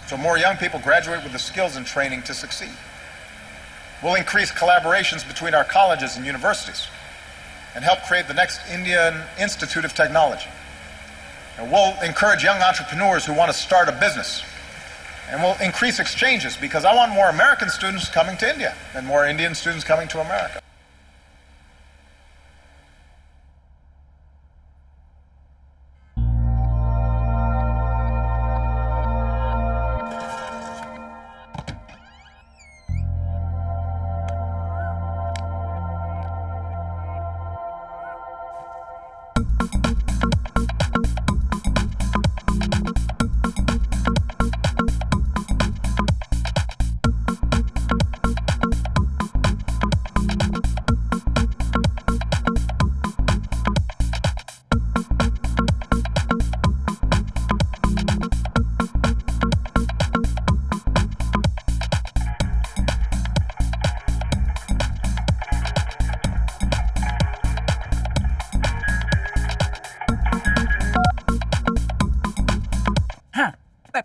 so more young people graduate with the skills and training to succeed. We'll increase collaborations between our colleges and universities and help create the next Indian Institute of Technology. And we'll encourage young entrepreneurs who want to start a business. And we'll increase exchanges because I want more American students coming to India and more Indian students coming to America.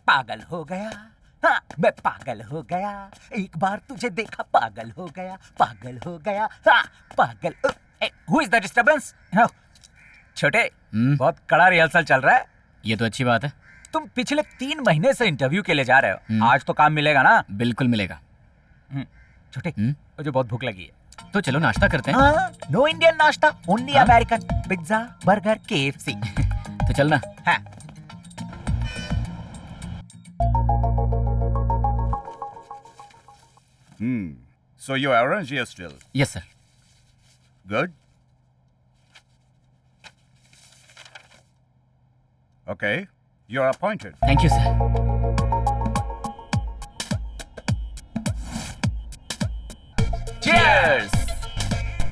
पागल हो गया, हाँ मैं पागल हो गया, एक बार तुझे देखा पागल हो गया, हाँ पागल। Who is the disturbance? छोटे, बहुत कड़ा रिहर्सल चल रहा है। ये तो अच्छी बात है। तुम पिछले 3 महीने से इंटरव्यू के लिए जा रहे हो, आज तो काम मिलेगा ना? बिल्कुल मिलेगा। छोटे, मुझे बहुत भूख लगी है, तो चलो नाश्ता करते हैं। हाँ, नो इंडियन नाश्ता, only American, pizza, burger, KFC। तो चलना। हाँ। So you arrange here still? Yes, sir. Good. Okay, you're appointed. Thank you, sir. Cheers!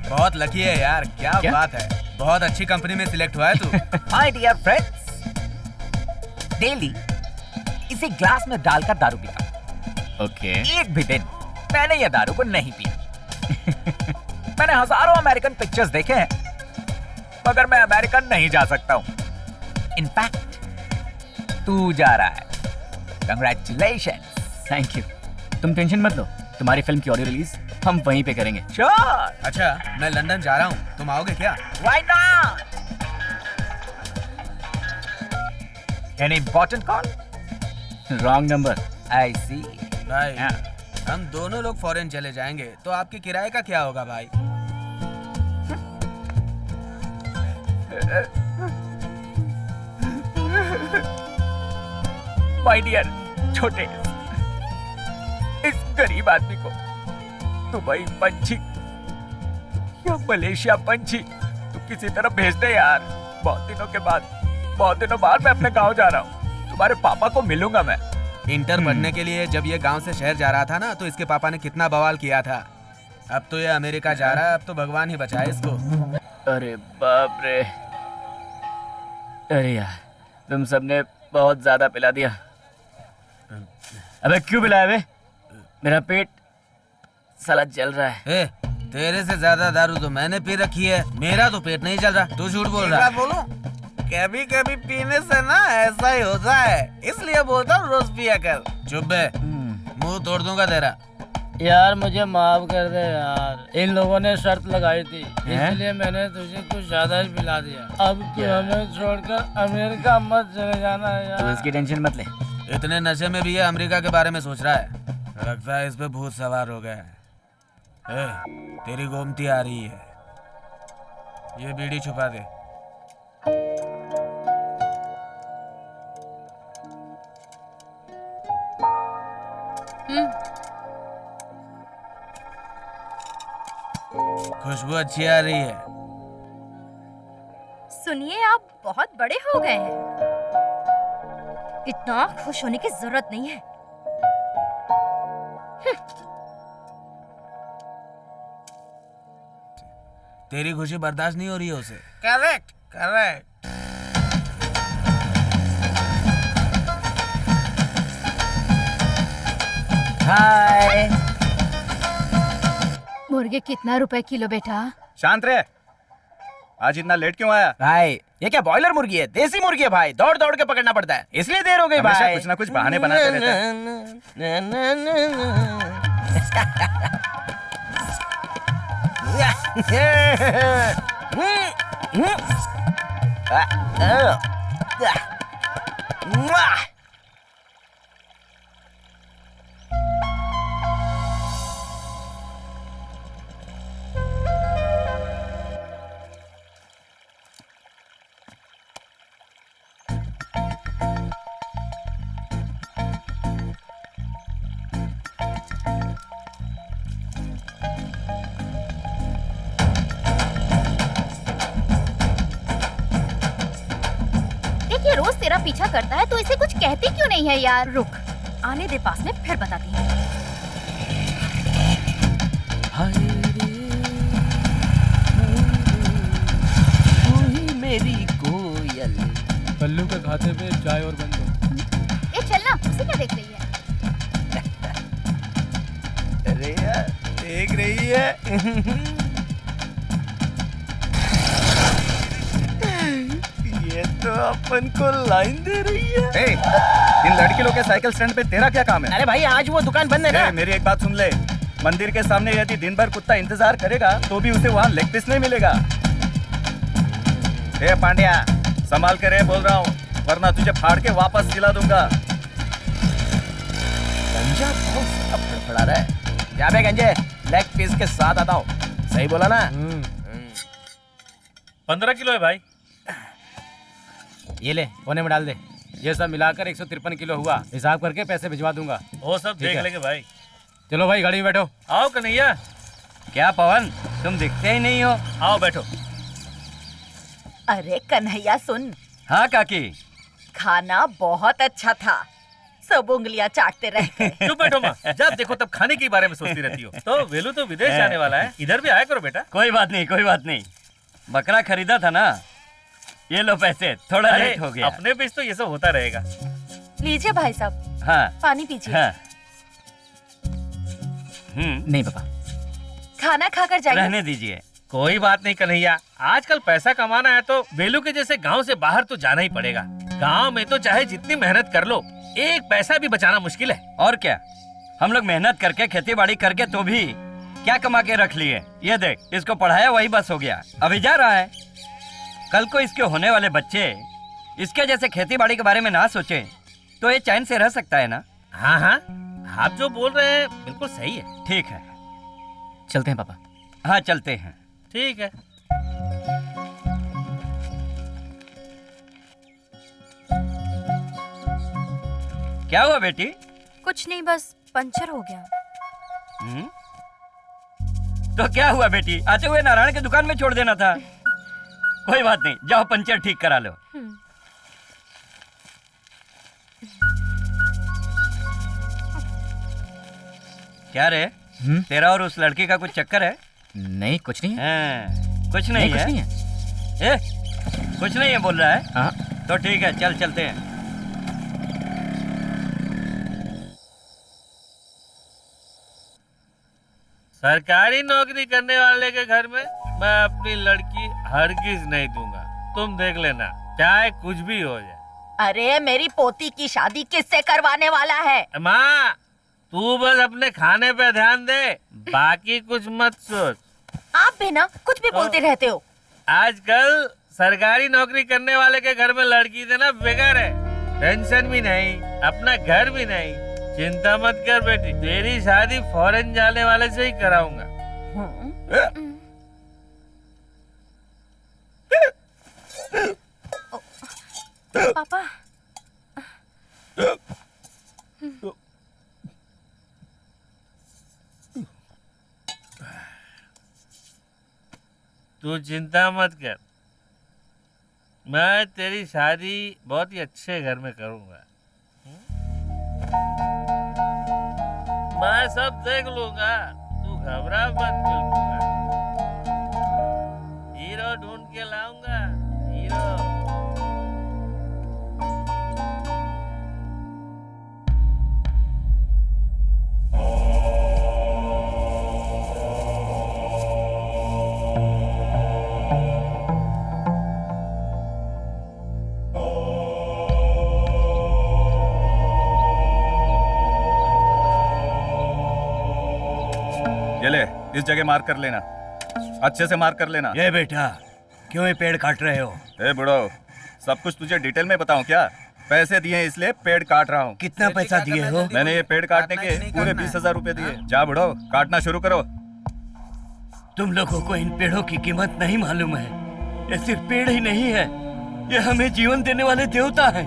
बहुत लकी है यार, क्या बात है, बहुत अच्छी कंपनी में सिलेक्ट हुआ है तू। My dear friends, डेली इसी ग्लास में डालकर दारू पीता। Okay. एक भी दिन मैंने ये दारू को नहीं पिया। मैंने हजारों अमेरिकन पिक्चर्स देखे हैं, मगर मैं अमेरिकन नहीं जा सकता हूँ। इनफैक्ट तू जा रहा है। Congratulations. Thank you. तुम टेंशन मत लो, तुम्हारी फिल्म की ऑडियो रिलीज हम वहीं पे करेंगे। Sure. अच्छा, मैं लंदन जा रहा हूँ, तुम आओगे क्या? Why not? Any important call? Wrong number. I see. भाई, हाँ। हम दोनों लोग फॉरेन चले जाएंगे, तो आपके किराए का क्या होगा भाई? My dear छोटे, इस गरीब आदमी को दुबई पंछी या मलेशिया पंछी तू किसी तरह भेज दे यार। बहुत दिनों बाद मैं अपने गांव जा रहा हूँ, तुम्हारे पापा को मिलूंगा मैं। इंटर पढ़ने के लिए जब ये गांव से शहर जा रहा था ना, तो इसके पापा ने कितना बवाल किया था। अब तो ये अमेरिका जा रहा है, अब तो भगवान ही बचाए इसको। अरे बाप रे, अरे यार तुम सबने बहुत ज्यादा पिला दिया। अबे क्यों पिलाया बे? मेरा पेट साला जल रहा है। तेरे से ज्यादा दारू तो मैंने पी रखी है, मेरा तो पेट नहीं जल रहा। तू झूठ बोल रहा है। बोलूं, कभी कभी पीने से ना ऐसा ही होता है, इसलिए बोलता हूँ रोज पिया कर। चुप बे, मुंह तोड़ दूंगा तेरा। यार मुझे माफ कर दे यार, इन लोगों ने शर्त लगाई थी, इसलिए मैंने तुझे कुछ ज्यादा ही पिला दिया। अब तू हमें छोड़कर अमेरिका मत चले जाना यार। तो इसकी टेंशन मत ले। इतने नशे में भी ये अमेरिका के बारे में सोच रहा है। लगता है इस पे भूत सवार हो गया है। तेरी गोमती आ रही है, ये बीड़ी छुपा दे। खुशबू अच्छी आ रही है। सुनिए, आप बहुत बड़े हो गए हैं, इतना खुश होने की जरूरत नहीं है। तेरी खुशी बर्दाश्त नहीं हो रही है उसे। Correct correct. हाय। मुर्गे कितना रुपए किलो बेटा? शांत रहे, आज इतना लेट क्यों आया? भाई ये क्या बॉयलर मुर्गी है? देसी मुर्गी है भाई, दौड़ दौड़ के पकड़ना पड़ता है, इसलिए देर हो गई हमेशा भाई। कुछ ना कुछ बहाने बनाते रहते हैं। देखिए रोज तेरा पीछा करता है तो इसे कुछ कहती क्यों नहीं है यार? रुक, आने दे पास में, फिर बताती हूँ। मेरी कोयल। कल्लू के खाते पे चाय और बन दो। ए चलना, उसे क्या देख रही है? अरे यार देख रही है। ये तो अपन को लाइन दे रही है। ए, इन लड़की लोग के साइकिल स्टैंड पे तेरा क्या काम है? अरे भाई आज वो दुकान बंद है ना। ए, मेरी एक बात सुन ले, मंदिर के सामने यदि दिन भर कुत्ता इंतजार करेगा तो भी उसे वहाँ लेग पीस नहीं मिलेगा। ए पांड्या, संभाल के रहे बोल रहा हूँ, वरना तुझे फाड़ के वापस दिला दूंगा। गंजा बहुत अब फड़फड़ा रहा है। जा बे गंजे, लेग पीस के साथ आता हूँ। सही बोला ना? 15 किलो है भाई। ये ले, कोने में डाल दे। ये सब मिलाकर 153 किलो हुआ। हिसाब करके पैसे भिजवा दूंगा। वो सब ठीक देख है। लेंगे भाई। चलो भाई गाड़ी में बैठो। आओ कन्हैया, क्या पवन, तुम दिखते ही नहीं हो। आओ बैठो। अरे कन्हैया सुन, हाँ काकी। खाना बहुत अच्छा था, सब उंगलियां चाटते रह गए। चुप बैठो माँ, जब देखो तब खाने के बारे में सोचती रहती हो। तो वेलू तो विदेश जाने वाला है, इधर भी आया करो बेटा। कोई बात नहीं, कोई बात नहीं। बकरा खरीदा था ना, ये लो पैसे, थोड़ा अरे, लेट हो गया। अपने बीच तो ये सब होता रहेगा। लीजिए भाई साहब, हाँ पानी पीजिए। हाँ। नहीं पापा, खाना खाकर जाइए। रहने दीजिए। कोई बात नहीं कन्हैया, आजकल पैसा कमाना है तो वेलू के जैसे गांव से बाहर तो जाना ही पड़ेगा। गांव में तो चाहे जितनी मेहनत कर लो, एक पैसा भी बचाना मुश्किल है। और क्या, हम लोग मेहनत करके खेती बाड़ी करके तो भी क्या कमा के रख लिए। ये देख, इसको पढ़ाया वही बस हो गया, अभी जा रहा है। कल को इसके होने वाले बच्चे इसके जैसे खेती बाड़ी के बारे में ना सोचे तो ये चैन से रह सकता है ना। हाँ हाँ, आप जो बोल रहे हैं बिल्कुल सही है। ठीक है, चलते हैं पापा। हाँ चलते हैं। ठीक है। क्या हुआ बेटी? कुछ नहीं, बस पंचर हो गया। तो क्या हुआ बेटी, आते हुए नारायण की दुकान में छोड़ देना था। कोई बात नहीं, जाओ पंचर ठीक करा लो। क्या रे, तेरा और उस लड़की का कुछ चक्कर है? नहीं कुछ नहीं है। हाँ, कुछ नहीं कुछ है। नहीं है। कुछ नहीं है बोल रहा है। हाँ तो ठीक है, चल चलते हैं। सरकारी नौकरी करने वाले के घर में मैं अपनी लड़की हरगिज नहीं दूंगा। तुम देख लेना, चाहे कुछ भी हो जाए। अरे मेरी पोती की शादी किससे करवाने वाला है? माँ, तू बस अपने खाने पे ध्यान दे, बाकी कुछ मत सोच। आप भी ना कुछ भी बोलते रहते हो। आजकल सरकारी नौकरी करने वाले के घर में लड़की देना बेकार है। पेंशन भी नहीं, अपना घर भी नहीं। चिंता मत कर बेटी, तेरी शादी फॉरेन जाने वाले से ही कराऊंगा। पापा, तू चिंता मत कर, मैं तेरी शादी बहुत ही अच्छे घर में करूंगा। मैं सब देख लूंगा, तू घबरा मत बिल्कुल। हीरो ढूंढ के लाऊंगा, हीरो। इस जगह मार्क कर लेना, अच्छे से मार्क कर लेना। ये बेटा, क्यों ये पेड़ काट रहे हो? ए बुढ़ो, सब कुछ तुझे डिटेल में बताऊं क्या? पैसे दिए इसलिए पेड़ काट रहा हूँ। कितना पैसा दिए हो? मैंने ये पेड़ काटने के पूरे 20,000 रुपए दिए। जा बुढ़ो, काटना शुरू करो। तुम लोगों को इन पेड़ों की कीमत नहीं मालूम है। ये सिर्फ पेड़ ही नहीं है, ये हमें जीवन देने वाले देवता हैं।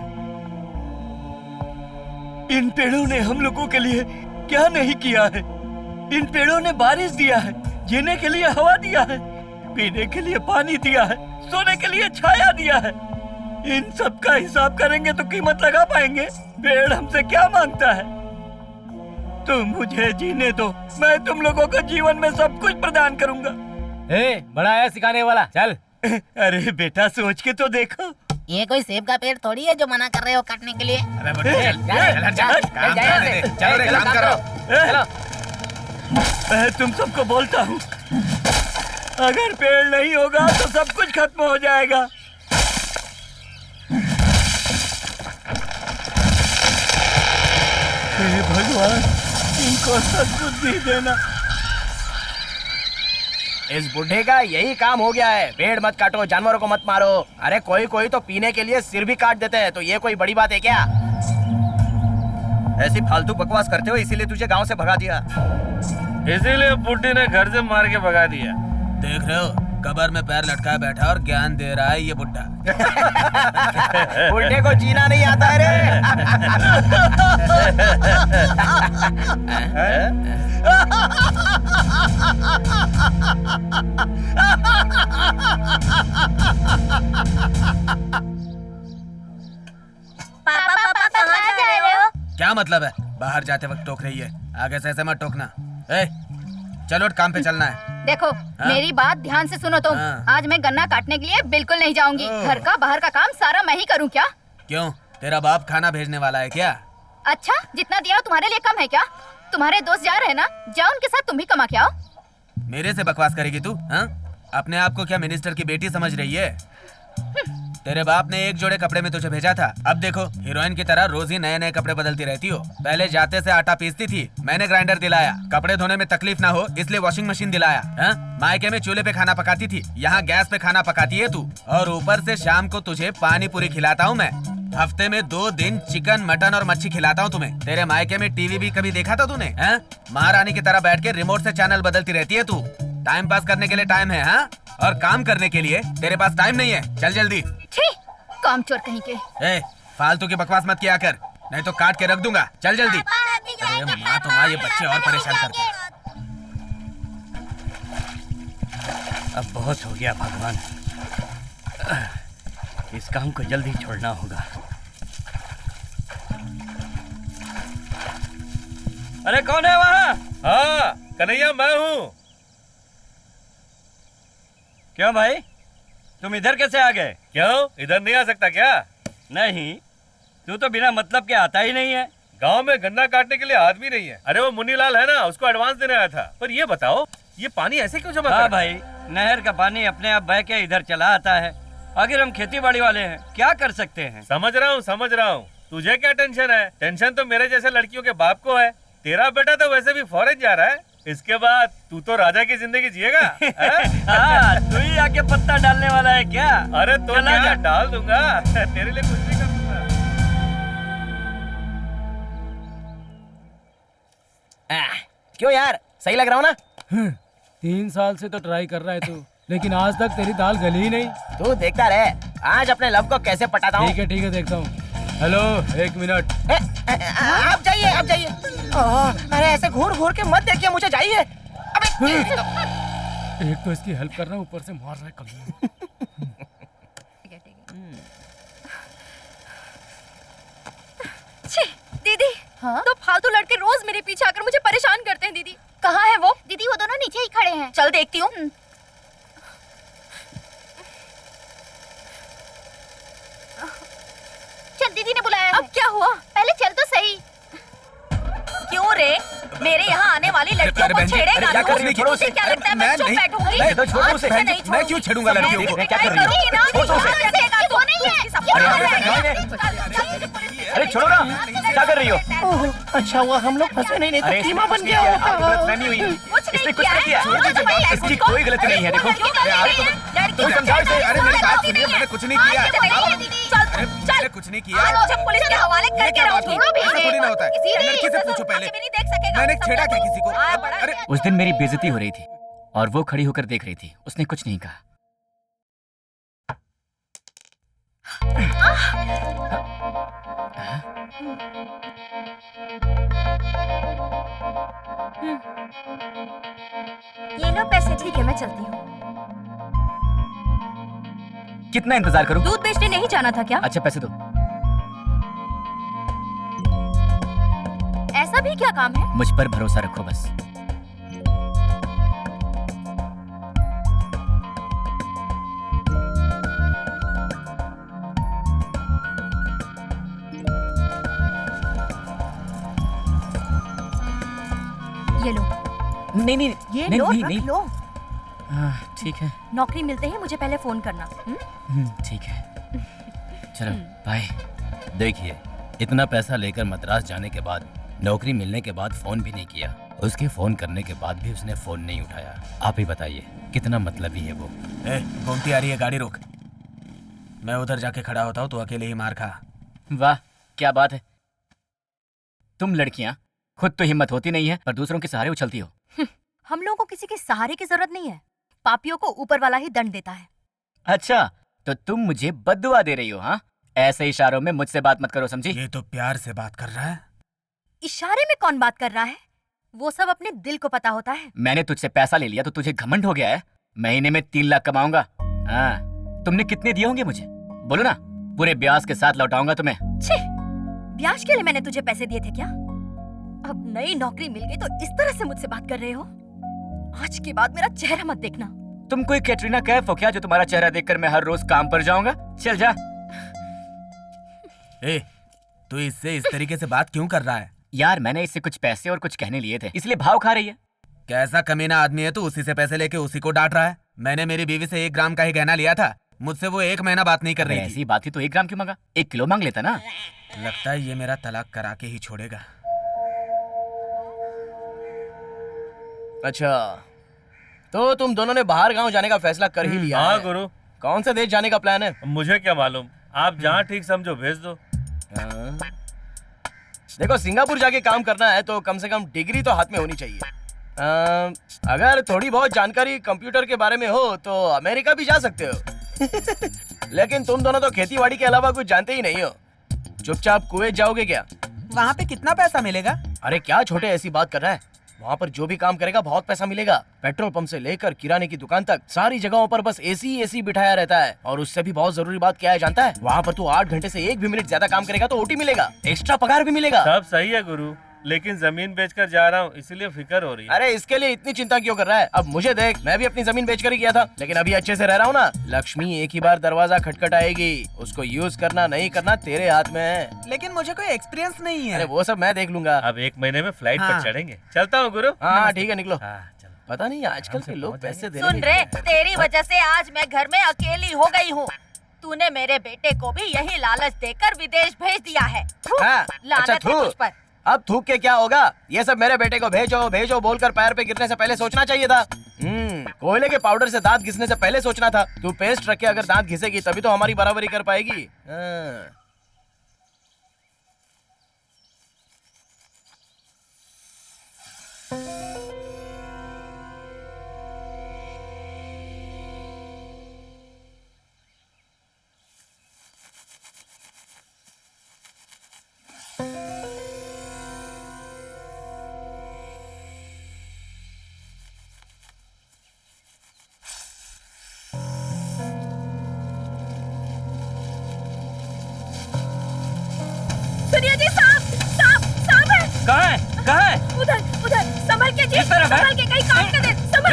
इन पेड़ों ने हम लोगों के लिए क्या नहीं किया है। इन पेड़ों ने बारिश दिया है, जीने के लिए हवा दिया है, पीने के लिए पानी दिया है, सोने के लिए छाया दिया है। इन सब का हिसाब करेंगे तो कीमत लगा पाएंगे? पेड़ हमसे क्या मांगता है? तुम मुझे जीने दो, मैं तुम लोगों को जीवन में सब कुछ प्रदान करूंगा। बड़ा है सिखाने वाला, चल। अरे बेटा, सोच के तो देखो। ये कोई सेब का पेड़ थोड़ी है जो मना कर रहे हो काटने के लिए। अबे बुढ़े, चलो रे, काम करो। मैं तुम सबको बोलता हूँ, अगर पेड़ नहीं होगा तो सब कुछ खत्म हो जाएगा। हे भगवान, इनको सद्बुद्धि देना। इस बुढ़े का यही काम हो गया है, पेड़ मत काटो, जानवरों को मत मारो। अरे कोई कोई तो पीने के लिए सिर भी काट देते हैं, तो ये कोई बड़ी बात है क्या? ऐसी फालतू बकवास करते हो, इसीलिए तुझे गांव से भगा दिया। इसीलिए बुड्ढी ने घर से मार के भगा दिया। देख रहे हो, कबर में पैर लटकाए बैठा और ज्ञान दे रहा है ये बुड्ढा। बुढ़े को जीना नहीं आता है रे। पापा कहाँ जा रहे हो? क्या मतलब है? बाहर जाते वक्त टोक रही है, आगे से ऐसे मत टोकना। ए, चलो काम पे चलना है। देखो, मेरी बात ध्यान से सुनो तुम। हाँ। आज मैं गन्ना काटने के लिए बिल्कुल नहीं जाऊंगी। घर का बाहर का काम सारा मैं ही करूँ क्या? क्यों, तेरा बाप खाना भेजने वाला है क्या? अच्छा, जितना दिया तुम्हारे लिए कम है क्या? तुम्हारे दोस्त जा रहे हैं ना, जाओ उनके साथ तुम भी कमा के आओ। मेरे से बकवास करेगी तू? हाँ? अपने आप को क्या मिनिस्टर की बेटी समझ रही है? तेरे बाप ने एक जोड़े कपड़े में तुझे भेजा था, अब देखो हीरोइन की तरह रोज ही नए नए कपड़े बदलती रहती हो। पहले जाते से आटा पीसती थी, मैंने ग्राइंडर दिलाया। कपड़े धोने में तकलीफ ना हो इसलिए वॉशिंग मशीन दिलाया। हाँ? मायके में चूल्हे पे खाना पकाती थी, यहाँ गैस पे खाना पकाती है तू। और ऊपर से शाम को तुझे पानी पूरी खिलाता हूँ मैं। हफ्ते में 2 दिन चिकन, मटन और मच्छी खिलाता हूँ तुम्हें। तेरे मायके में टीवी भी कभी देखा था तूने? महारानी की तरह बैठ के रिमोट से चैनल बदलती रहती है तू। टाइम पास करने के लिए टाइम है, हाँ? और काम करने के लिए तेरे पास टाइम नहीं है। चल जल्दी। काम चोर कहीं के। ए, फालतू की बकवास मत किया कर, नहीं तो काट के रख दूंगा। चल जल्दी। अरे माँ तो माँ, ये बच्चे और परेशान करते हैं। अब बहुत हो गया भगवान, इस काम को जल्दी छोड़ना होगा। अरे कौन है वहाँ? हाँ, कन्हैया मैं हूँ। क्यों भाई, तुम इधर कैसे आ गए? क्यों, इधर नहीं आ सकता क्या? नहीं, तू तो बिना मतलब के आता ही नहीं है। गांव में गन्ना काटने के लिए आदमी नहीं है। अरे वो मुन्नीलाल है ना, उसको एडवांस देने आया था। पर ये बताओ, ये पानी ऐसे क्यों जमा? हाँ भाई, नहर का पानी अपने आप बह के इधर चला आता है। आखिर हम खेती बाड़ी वाले हैं, क्या कर सकते हैं? समझ रहा हूँ। तुझे क्या टेंशन है? टेंशन तो मेरे जैसे लड़कियों के बाप को है। तेरा बेटा तो वैसे भी फॉरेन जा रहा है, इसके बाद तू तो राजा की जिंदगी जिएगा। हाँ, तू ही आके पत्ता डालने वाला है क्या? अरे तो क्या डाल दूंगा, तेरे लिए कुछ भी कर दूंगा। क्यों यार, सही लग रहा हूँ ना? 3 साल से तो ट्राई कर रहा है तू, लेकिन आज तक तेरी दाल गली ही नहीं। तू देखता रहे, आज अपने लव को कैसे पटाता हूँ। ठीक है देखता हूँ। Hello, 1 minute. आप जाइए, आप जाइए। अरे ऐसे घूर घूर के मत देखिए, मुझे जाइए। अबे एक तो इसकी हेल्प कर रहा हूँ, ऊपर से मार रहा है कल। दीदी, हाँ? तो फालतू लड़के रोज मेरे पीछे आकर मुझे परेशान करते हैं। दीदी कहाँ है वो? दीदी वो दोनों नीचे ही खड़े हैं। चल देखती हूँ। चल, दीदी ने बुलाया। अब क्या हुआ? पहले चल तो सही। क्यों रे, मेरे यहाँ आने वाली लड़कियों को छेड़ेगा? क्या कर रही है? तुझे क्या लगता है मैं चुप बैठूंगी? मैं क्यों छेड़ूंगा लड़कियों को? क्या कर रही है? वो नहीं है। अरे छोड़ो ना, क्या कर रही हो? अच्छा हुआ हम लोग फंसे नहीं तो कीमा बन गया होता। गलतफहमी हुई। इसने कुछ नहीं किया। इसकी कोई गलती नहीं है। देखो तुम समझाओ इसे। अरे मेरी बात सुनिए, मैंने कुछ नहीं किया। मैंने कुछ नहीं किया। मुझे पुलिस के हवाले करके रहोगी। थोड़ी ना होता है। लड़की से पूछो पहले। भी नहीं देख सकेगा। मैंने छेड़ा क्या किसी को? अरे उस दिन मेरी बेइज्जती हो रही थी और वो खड़ी होकर देख रही थी। उसने कुछ नहीं कहा। ये लो पैसे। ठीक है, मैं चलती हूँ। कितना इंतजार करूं? दूध बेचने नहीं जाना था क्या? अच्छा पैसे दो। ऐसा भी क्या काम है? मुझ पर भरोसा रखो बस। ये लो। नहीं नहीं ये नहीं, लो, नहीं, रख नहीं। लो। ठीक है। नौकरी मिलते ही मुझे पहले फोन करना। ठीक है। चलो बाय। देखिए, इतना पैसा लेकर मद्रास जाने के बाद, नौकरी मिलने के बाद फोन भी नहीं किया। उसके फोन करने के बाद भी उसने फोन नहीं उठाया। आप ही बताइए कितना मतलबी है वो। घूमती आ रही है, गाड़ी रोक। मैं उधर जाके खड़ा होता हूँ, तो अकेले ही मार खा। वाह क्या बात है। तुम लड़कियां खुद तो हिम्मत होती नहीं है, पर दूसरों के सहारे उछलती हो। हम लोगों को किसी के सहारे की जरूरत नहीं है। पापियों को ऊपर वाला ही दंड देता है। अच्छा तो तुम मुझे बद्दुआ दे रही हो? हाँ, ऐसे इशारों में मुझसे बात मत करो, समझी? ये तो प्यार से बात कर रहा है। इशारे में कौन बात कर रहा है? वो सब अपने दिल को पता होता है। मैंने तुझसे पैसा ले लिया तो तुझे घमंड हो गया है? महीने में 3 लाख कमाऊंगा। हाँ, तुमने कितने दिए होंगे मुझे? बोलो ना, पूरे ब्याज के साथ लौटाऊंगा तुम्हें। छे, ब्याज के लिए मैंने तुझे पैसे दिए थे क्या? अब नई नौकरी मिल गई तो इस तरह से मुझसे बात कर रहे हो? आज के बाद मेरा चेहरा मत देखना। तुम कोई कैटरीना कैफ हो क्या जो तुम्हारा चेहरा देखकर मैं हर रोज काम पर जाऊंगा? चल जा। तू इससे इस तरीके से बात क्यों कर रहा है? यार मैंने इससे कुछ पैसे और कुछ कहने लिए थे, इसलिए भाव खा रही है। कैसा कमीना आदमी है तू, उसी से पैसे लेके उसी को डांट रहा है। मैंने मेरी बीवी से 1 ग्राम का ही गहना लिया था, मुझसे वो 1 महीना बात नहीं कर रही थी। ऐसी बात थी तो 1 ग्राम क्यों मांगा? 1 किलो मांग लेता ना। लगता है ये मेरा तलाक करा के ही छोड़ेगा। अच्छा, तो तुम दोनों ने बाहर गांव जाने का फैसला कर ही लिया? हाँ गुरु। कौन से देश जाने का प्लान है? मुझे क्या मालूम, आप जहाँ ठीक समझो भेज दो। देखो, सिंगापुर जाके काम करना है तो कम से कम डिग्री तो हाथ में होनी चाहिए। अगर थोड़ी बहुत जानकारी कंप्यूटर के बारे में हो तो अमेरिका भी जा सकते हो। लेकिन तुम दोनों तो खेती बाड़ी के अलावा कुछ जानते ही नहीं हो। चुपचाप कुवैत जाओगे क्या? वहाँ पे कितना पैसा मिलेगा? अरे क्या छोटे ऐसी बात कर रहा है? वहाँ पर जो भी काम करेगा बहुत पैसा मिलेगा। पेट्रोल पंप से लेकर किराने की दुकान तक सारी जगहों पर बस एसी बिठाया रहता है। और उससे भी बहुत जरूरी बात क्या है जानता है? वहाँ पर तू 8 घंटे से 1 भी मिनट ज्यादा काम करेगा तो ओटी मिलेगा, एक्स्ट्रा पगार भी मिलेगा। सब सही है गुरु, लेकिन जमीन बेचकर जा रहा हूँ इसलिए फिक्र हो रही है। अरे इसके लिए इतनी चिंता क्यों कर रहा है? अब मुझे देख, मैं भी अपनी जमीन बेचकर ही किया था, लेकिन अभी अच्छे से रह रहा हूँ ना। लक्ष्मी एक ही बार दरवाजा खटखटाएगी, उसको यूज करना नहीं करना तेरे हाथ में है। लेकिन मुझे कोई एक्सपीरियंस नहीं है। अरे वो सब मैं देख लूंगा। अब 1 महीने में फ्लाइट हाँ। पर चढ़ेंगे। चलता हूँ गुरु। हाँ ठीक है, निकलो। चलो। पता नहीं आजकल के लोग पैसे देने सुन में रे, क्या- तेरी वजह से आज मैं घर में अकेली हो गई हूँ। तूने मेरे बेटे को भी यही लालच देकर विदेश भेज दिया है। हाँ, लानत अच्छा, है तुझ पर। अब थूक के क्या होगा? ये सब मेरे बेटे को भेजो भेजो बोलकर पैर पे गिरने से पहले सोचना चाहिए था। कोयले के पाउडर से दांत घिसने से पहले सोचना था। तू पेस्ट रख के अगर दांत घिसेगी तभी तो हमारी बराबरी कर पाएगी। हाँ। सुनिए जी, सांप है। कहाँ है? कहाँ है? उधर संभल के जी, किस तरफ है? संभल के, कहीं काट न दे। संभल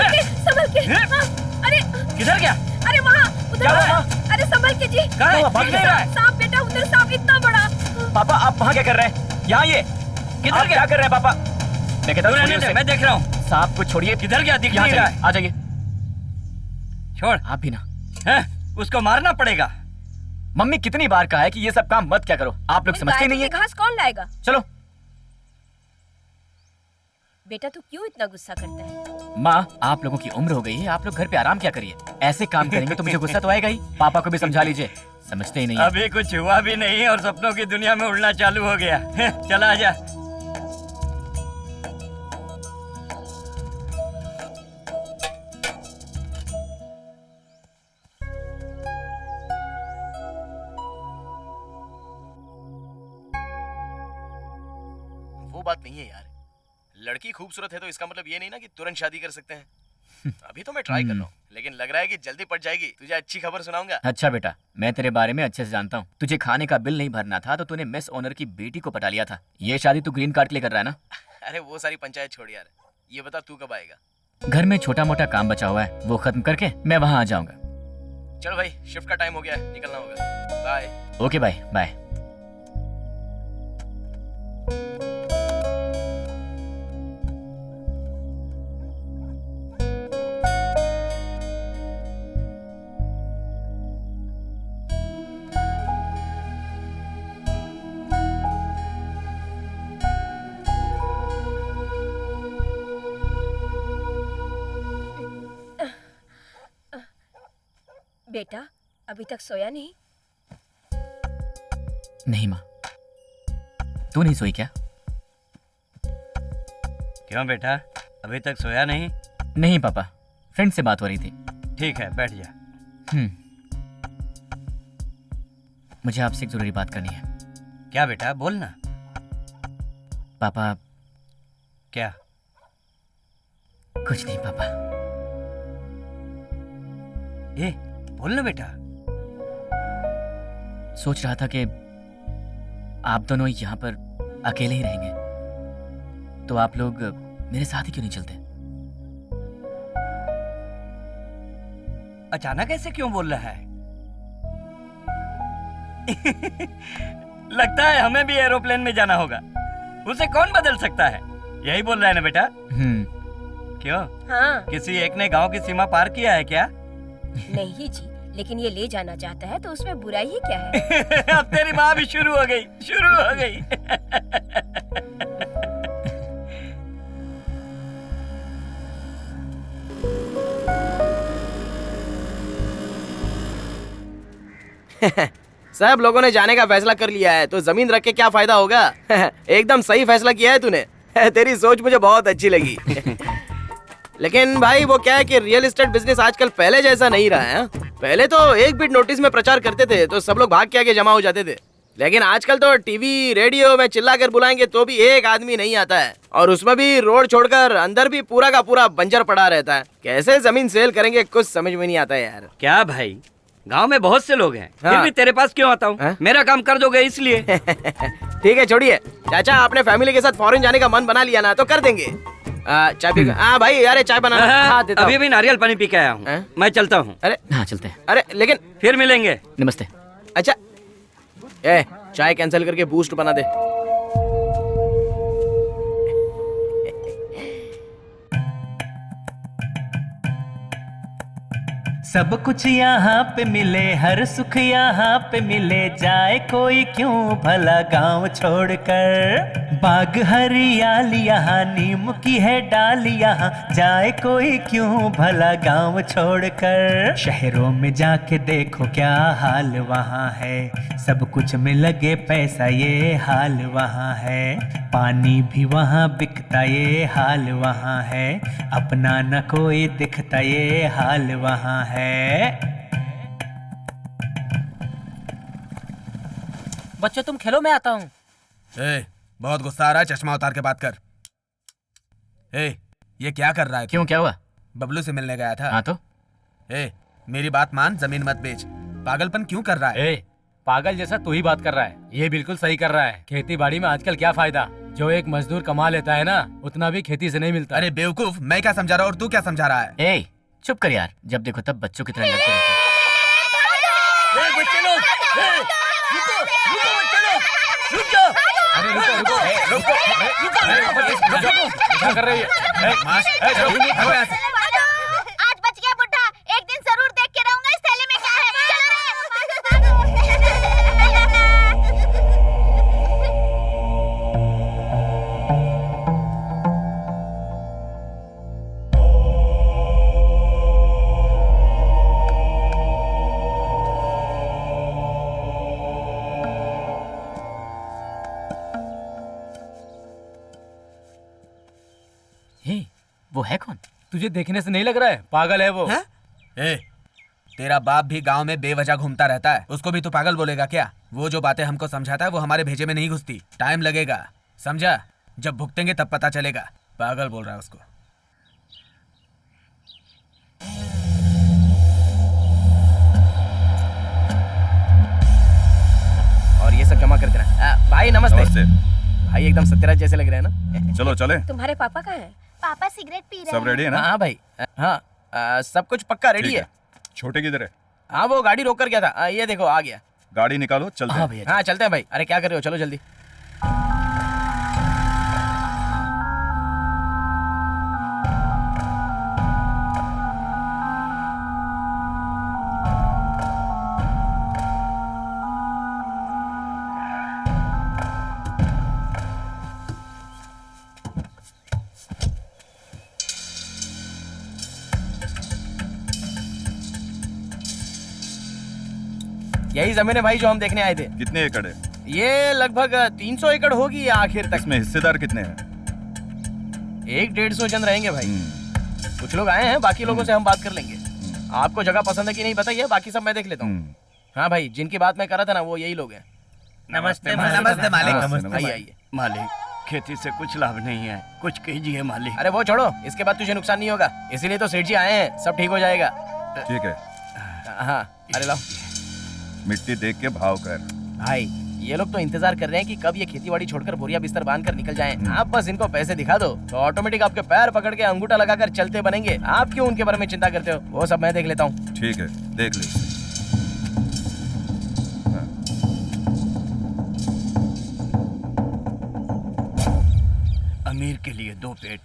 के। हाँ, अरे किधर गया? अरे वहाँ उधर। क्या हुआ? अरे संभल के जी। कहाँ है? भाग नहीं रहा है? सांप बेटा, उधर सांप इतना बड़ा। पापा आप वहाँ क्या कर रहे हैं? यहाँ ये किधर क्या कर रहे हैं पापा? मैं कहता हूँ मैं देख रहा हूँ। सांप को छोड़िए। किधर गया? दिख यहाँ नहीं रहा चलिए, है। आ जाइए। छोड़। आप भी ना। हैं? उसको मारना पड़ेगा। मम्मी कितनी बार कहा है कि ये सब काम मत क्या करो, आप लोग समझते नहीं है। घास कौन लाएगा? चलो। बेटा तू क्यों इतना गुस्सा करता है? माँ, आप लोगों की उम्र हो गई है, आप लोग घर पे आराम क्या करिए। ऐसे काम करेंगे तो मुझे गुस्सा तो आएगा ही। पापा को भी समझा लीजिए, समझते ही नहीं है। अभी कुछ हुआ भी नहीं और सपनों की दुनिया में उड़ना चालू हो गया। चला आजा। वो बात नहीं है यार, लड़की खूबसूरत है तो इसका मतलब ये नहीं ना कि तुरंत शादी कर सकते हैं। अभी तो मैं ट्राई कर रहा हूँ, लेकिन लग रहा है कि जल्दी पड़ जाएगी। तुझे अच्छी खबर सुनाऊंगा। अच्छा बेटा, मैं तेरे बारे में अच्छे से जानता हूँ। तुझे खाने का बिल नहीं भरना था तो तूने मिस ओनर की बेटी को पटा लिया था। ये शादी तू ग्रीन कार्ड के लिए कर रहा है ना? अरे वो सारी पंचायत छोड़ यार, ये बता तू कब आएगा? घर में छोटा मोटा काम बचा हुआ है, वो खत्म करके मैं वहाँ आ जाऊंगा। चलो भाई, शिफ्ट का टाइम हो गया है, निकलना होगा। बाय। Okay bye bye. बेटा अभी तक सोया नहीं? नहीं माँ, तू नहीं सोई क्या? क्यों बेटा, अभी तक सोया नहीं? नहीं पापा, फ्रेंड से बात हो रही थी। ठीक है, बैठ जा। मुझे आपसे एक जरूरी बात करनी है। क्या बेटा, बोलना। पापा। क्या? कुछ नहीं पापा। बोलना बेटा। सोच रहा था कि आप दोनों यहाँ पर अकेले ही रहेंगे, तो आप लोग मेरे साथ ही क्यों नहीं चलते? अचानक ऐसे क्यों बोल रहा है? लगता है हमें भी एरोप्लेन में जाना होगा। उसे कौन बदल सकता है? यही बोल रहा है ना बेटा? क्यों? हाँ। किसी एक ने गांव की सीमा पार किया है क्या? नहीं जी, लेकिन ये ले जाना चाहता है तो उसमें बुराई ही क्या है? अब तेरी माँ भी शुरू हो गई। सब लोगों ने जाने का फैसला कर लिया है तो जमीन रख के क्या फायदा होगा? एकदम सही फैसला किया है तूने। तेरी सोच मुझे बहुत अच्छी लगी। लेकिन भाई वो क्या है कि रियल एस्टेट बिजनेस आजकल पहले जैसा नहीं रहा है। पहले तो एक बिट नोटिस में प्रचार करते थे तो सब लोग भाग के आगे जमा हो जाते थे, लेकिन आजकल तो टीवी रेडियो में चिल्ला कर बुलाएंगे तो भी एक आदमी नहीं आता है, और उसमें भी रोड छोड़कर अंदर भी पूरा का पूरा बंजर पड़ा रहता है। कैसे जमीन सेल करेंगे कुछ समझ में नहीं आता यार। क्या भाई, गांव में बहुत से लोग हैं, फिर भी तेरे पास क्यों आता हूँ? मेरा काम कर दोगे इसलिए। ठीक है छोड़िए चाचा, आपने फैमिली के साथ फॉरेन जाने का मन बना लिया ना तो कर देंगे। चाय पी। हाँ भाई यार चाय बनाना। हाँ देता अभी भी नारियल पानी पी के आया हूँ, मैं चलता हूँ। अरे हाँ चलते हैं। अरे लेकिन फिर मिलेंगे। नमस्ते। अच्छा चाय कैंसिल करके बूस्ट बना दे। सब कुछ यहाँ पे मिले, हर सुख यहाँ पे मिले, जाए कोई क्यों भला गांव छोड़कर। बाग हरियाली यहाँ, नीम की है डाली यहाँ, जाए कोई क्यों भला गांव छोड़कर। शहरों में जाके देखो क्या हाल वहाँ है, सब कुछ में लगे पैसा ये हाल वहाँ है। पानी भी वहाँ बिकता ये हाल वहाँ है, अपना न कोई दिखता ये हाल वहाँ है। बच्चों तुम खेलो, मैं आता हूँ। बहुत गुस्सा आ रहा है, चश्मा उतार के बात कर। ये क्या कर रहा है? क्यों, क्या हुआ? बबलू से मिलने गया था। हाँ तो? मेरी बात मान, जमीन मत बेच। पागलपन क्यों कर रहा है? पागल जैसा तू ही बात कर रहा है, ये बिल्कुल सही कर रहा है। खेती बाड़ी में आजकल क्या फायदा, जो एक मजदूर कमा लेता है ना उतना भी खेती से नहीं मिलता। अरे बेवकूफ, मैं क्या समझा रहा हूँ और तू क्या समझा रहा है? चुप कर यार, जब देखो तब बच्चों की तरह लड़ते रहते हैं। बच्चे लोग, रुको बच्चे लोग, रुक जाओ। अरे रुको, क्या कर रही है? आज बच गया बुड्ढा, एक दिन जरूर देख के रहूंगा इस थैले में क्या है। है कौन? तुझे देखने से नहीं लग रहा है? पागल है वो। ए, तेरा बाप भी गांव में बेवजह घूमता रहता है, उसको भी तू पागल बोलेगा क्या? वो जो बातें हमको समझाता है वो हमारे भेजे में नहीं घुसती, टाइम लगेगा, समझा? जब भुगतेंगे तब पता चलेगा। पागल बोल रहा है उसको। और ये सब जमा कर देना। भाई नमस्ते। भाई एकदम सत्यराज जैसे लग रहे हैं ना। चलो चले। तुम्हारे पापा कहाँ हैं? पापा सिगरेट पी रहे सब रेडी है ना? हाँ भाई, हाँ सब कुछ पक्का रेडी है। छोटे किधर है? हाँ वो गाड़ी रोक कर गया था, ये देखो आ गया। गाड़ी निकालो, चलते हैं। भैया हाँ चलते हैं भाई। अरे क्या कर रहे हो, चलो जल्दी। यही जमीन है भाई जो हम देखने आए थे। कितने एकड़ है? ये लगभग 300 एकड़ होगी आखिर तक। इसमें हिस्सेदार कितने हैं? 100-150 जन रहेंगे भाई। कुछ लोग आए हैं, बाकी लोगों से हम बात कर लेंगे। आपको जगह पसंद है कि नहीं बताइए, बाकी सब मैं देख लेता हूँ। हाँ भाई, जिनकी बात मैं कर रहा था ना वो यही लोग हैं। नमस्ते नमस्ते मालिक। आइए आइए। मालिक, खेती से कुछ लाभ नहीं है, कुछ कीजिए मालिक। अरे वो छोड़ो, इसके बाद तुझे नुकसान नहीं होगा, इसीलिए तो सेठ जी आए हैं, सब ठीक हो जाएगा। ठीक है। हाँ अरे लाओ। मिट्टी देख के भाव कर। भाई ये लोग तो इंतजार कर रहे हैं कि कब ये खेतीबाड़ी छोड़कर बोरिया बिस्तर बांध कर निकल जाएं। आप बस इनको पैसे दिखा दो तो ऑटोमेटिक आपके पैर पकड़ के अंगूठा लगाकर चलते बनेंगे। आप क्यों उनके बारे में चिंता करते हो? वो सब मैं देख लेता हूँ। ठीक है, देख ले। अमीर के लिए 2 पेट,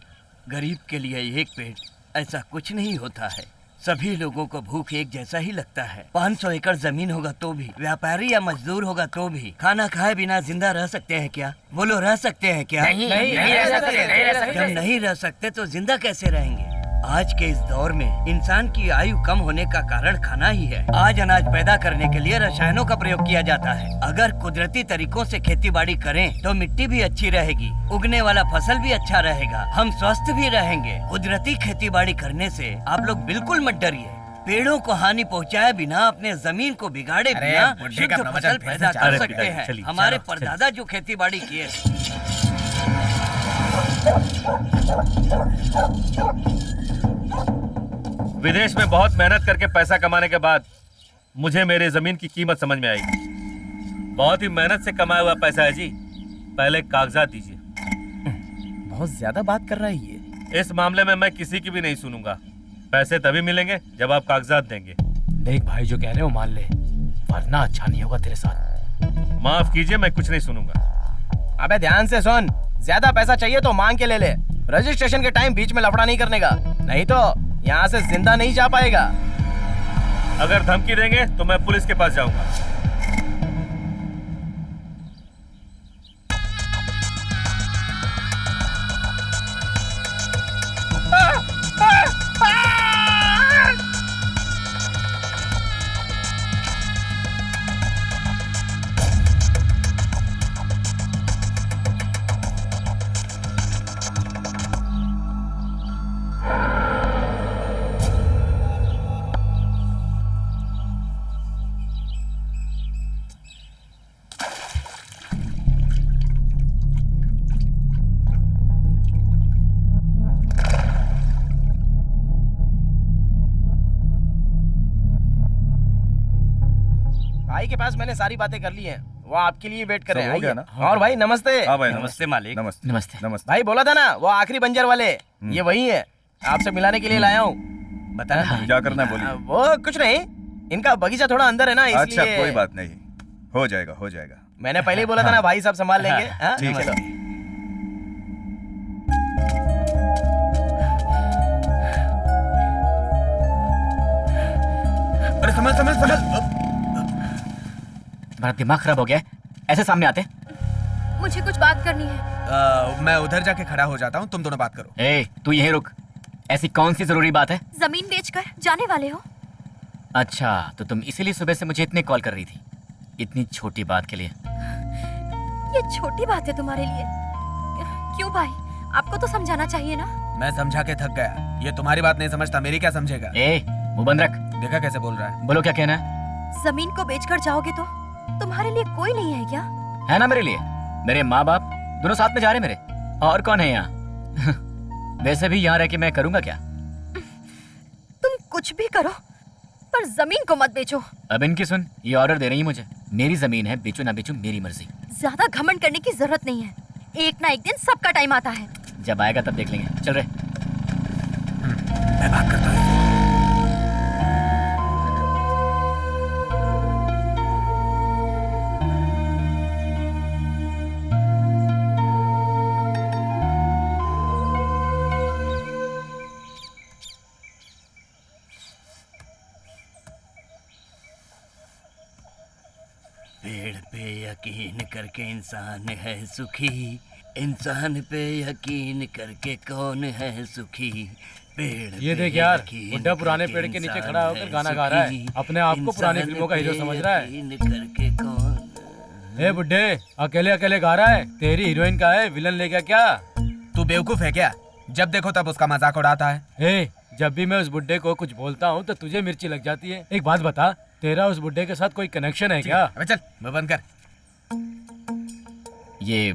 गरीब के लिए 1 पेट, ऐसा कुछ नहीं होता है। सभी लोगों को भूख एक जैसा ही लगता है। 500 एकड़ जमीन होगा तो भी, व्यापारी या मजदूर होगा तो भी, खाना खाए बिना जिंदा रह सकते हैं क्या? बोलो, रह सकते हैं क्या? नहीं रह सकते। जब नहीं रह सकते तो जिंदा कैसे रहेंगे? आज के इस दौर में इंसान की आयु कम होने का कारण खाना ही है। आज अनाज पैदा करने के लिए रसायनों का प्रयोग किया जाता है। अगर कुदरती तरीकों से खेती बाड़ी करें तो मिट्टी भी अच्छी रहेगी, उगने वाला फसल भी अच्छा रहेगा, हम स्वस्थ भी रहेंगे। कुदरती खेती बाड़ी करने से आप लोग बिल्कुल मत डरिए। पेड़ों को हानि पहुंचाए बिना, अपने जमीन को बिगाड़े बिना शुद्ध फसल पैदा कर सकते हैं। हमारे परदादा जो खेती बाड़ी किए। विदेश में बहुत मेहनत करके पैसा कमाने के बाद मुझे मेरे जमीन की कीमत समझ में आई। बहुत ही मेहनत से कमाया हुआ पैसा है जी। पहले कागजात दीजिए। बहुत ज्यादा बात कर रहा है ये। इस मामले में मैं किसी की भी नहीं सुनूंगा। पैसे तभी मिलेंगे जब आप कागजात देंगे। देख भाई, जो कह रहे हो मान ले, वरना अच्छा नहीं होगा तेरे साथ। माफ कीजिए, मैं कुछ नहीं सुनूंगा। अबे ध्यान से सुन, ज्यादा पैसा चाहिए तो मांग के ले ले। रजिस्ट्रेशन के टाइम बीच में लफड़ा नहीं करने का, नहीं तो यहाँ से जिंदा नहीं जा पाएगा। अगर धमकी देंगे तो मैं पुलिस के पास जाऊंगा। भाई के पास मैंने सारी बातें कर ली हैं, वो आपके लिए वेट कर रहे हैं। हो गया ना? और भाई नमस्ते। हाँ भाई, नमस्ते मालिक। नमस्ते नमस्ते। नमस्ते। भाई बोला था ना वो आखिरी बंजर वाले, ये वही है, आपसे मिलाने के लिए लाया हूँ। बताना क्या करना है बोलिए। वो कुछ नहीं, इनका बगीचा थोड़ा अंदर है ना, इसलिए। अच्छा, कोई बात नहीं, हो जाएगा हो जाएगा। मैंने पहले ही बोला था ना, भाई सब संभाल लेंगे। हाँ, ठीक है। चलो। अरे संभल संभल संभल। तुम्हारा दिमाग खराब हो गया है? ऐसे सामने आते? मुझे कुछ बात करनी है। मैं उधर जाके खड़ा हो जाता हूँ, तुम दोनों बात करो। ए, तू यहीं रुक। ऐसी कौन सी जरूरी बात है? जमीन बेचकर जाने वाले हो? अच्छा, तो तुम इसीलिए सुबह से मुझे इतने कॉल कर रही थी, इतनी छोटी बात के लिए? ये छोटी बात है तुम्हारे लिए? क्यों भाई, आपको तो समझाना चाहिए ना। मैं समझा के थक गया। ये तुम्हारी बात नहीं समझता, मेरी क्या समझेगा? ए, मुंह बंद रख। देखा कैसे बोल रहा है? बोलो क्या कहना है? जमीन को बेचकर जाओगे तो तुम्हारे लिए कोई नहीं है क्या? है ना मेरे लिए। मेरे माँ बाप दोनों साथ में जा रहे मेरे। और कौन है यहाँ? वैसे भी यहाँ रह के मैं करूँगा क्या? तुम कुछ भी करो पर जमीन को मत बेचो। अब इनकी सुन, ये ऑर्डर दे रही है मुझे। मेरी जमीन है, बेचू ना बेचू मेरी मर्जी। ज्यादा घमंड करने की जरूरत नहीं है। एक ना एक दिन सबका टाइम आता है। जब आएगा तब देख लेंगे। चल रहे। मैं बात करता हूँ। पेड़ पे यकीन करके इंसान है सुखी, इंसान पे यकीन करके कौन है सुखी। पेड़ ये देख यार, बुड्ढा पुराने पेड़ के नीचे खड़ा होकर गाना गा रहा है। अपने आप को पुरानी फिल्मों का हीरो समझ रहा है। यकीन करके कौन। ए बुड्ढे, अकेले अकेले गा रहा है। तेरी हीरोइन का है, विलन ले गया क्या? तू बेवकूफ है क्या? जब देखो तब उसका मजाक उड़ाता है। ए, जब भी मैं उस बुड्ढे को कुछ बोलता हूँ तो तुझे मिर्ची लग जाती है। एक बात बता, तेरा उस बुड्ढे के साथ कोई कनेक्शन है क्या? अबे चल, मैं बंद कर। ये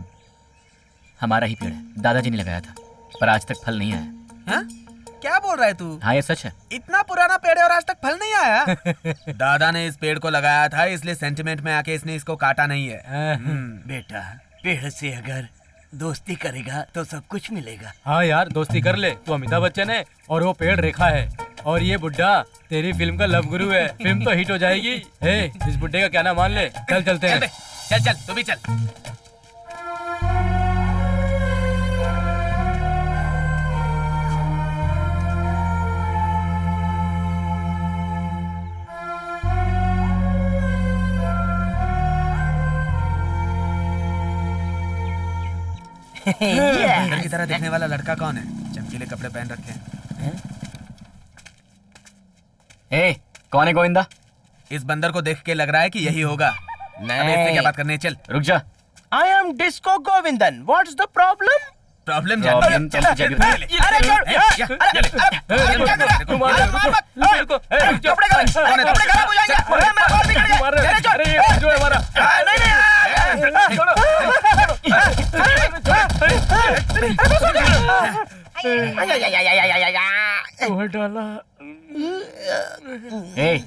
हमारा ही पेड़ है, दादाजी ने लगाया था, पर आज तक फल नहीं आया। हाँ? क्या बोल रहा है तू? हाँ, ये सच है। इतना पुराना पेड़ है और आज तक फल नहीं आया? दादा ने इस पेड़ को लगाया था, इसलिए सेंटिमेंट में आके इसने इसको काटा नहीं है। बेटा, पेड़ से अगर दोस्ती करेगा तो सब कुछ मिलेगा। हाँ यार, दोस्ती कर ले। तू अमिताभ बच्चन है और वो पेड़ रेखा है, और ये बुड्ढा तेरी फिल्म का लव गुरु है। फिल्म तो हिट हो जाएगी। हे, इस बुड्ढे का क्या ना मान ले। चल चलते हैं। चल चल, तू भी चल। अंदर की तरह दिखने वाला लड़का कौन है? चमकीले कपड़े पहन रखे हैं। ए, कौन है गोविंदा? इस बंदर को देख के लग रहा है कि यही होगा। अब इससे क्या बात करनी है? चल रुक जा। I am Disco Govindan. What's the problem? Problem problem तो मुझे भी अरे कपड़े खराब हो जाएंगे। मेरा बाल बिगड़ डाला। ए,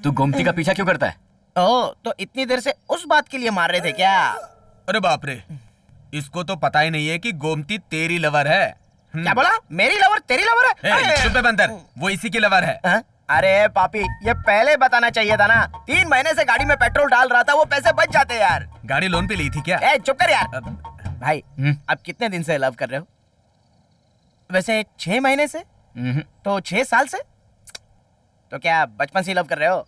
तू गोमती का पीछा क्यों करता है? ओह, तो इतनी देर से उस बात के लिए मार रहे थे क्या? अरे बाप रे, इसको तो पता ही नहीं है कि गोमती तेरी लवर है। क्या बोला? मेरी लवर तेरी लवर है? चुप है बंदर, वो इसी की लवर है। अरे पापी, ये पहले बताना चाहिए था ना। 3 महीने से गाड़ी में पेट्रोल डाल रहा था, वो पैसे बच जाते यार। गाड़ी लोन पे ली थी क्या? ए, चुप कर यार। भाई, आप कितने दिन से लव कर रहे हो? वैसे 6 महीने से? तो 6 साल से? तो क्या बचपन से लव कर रहे हो?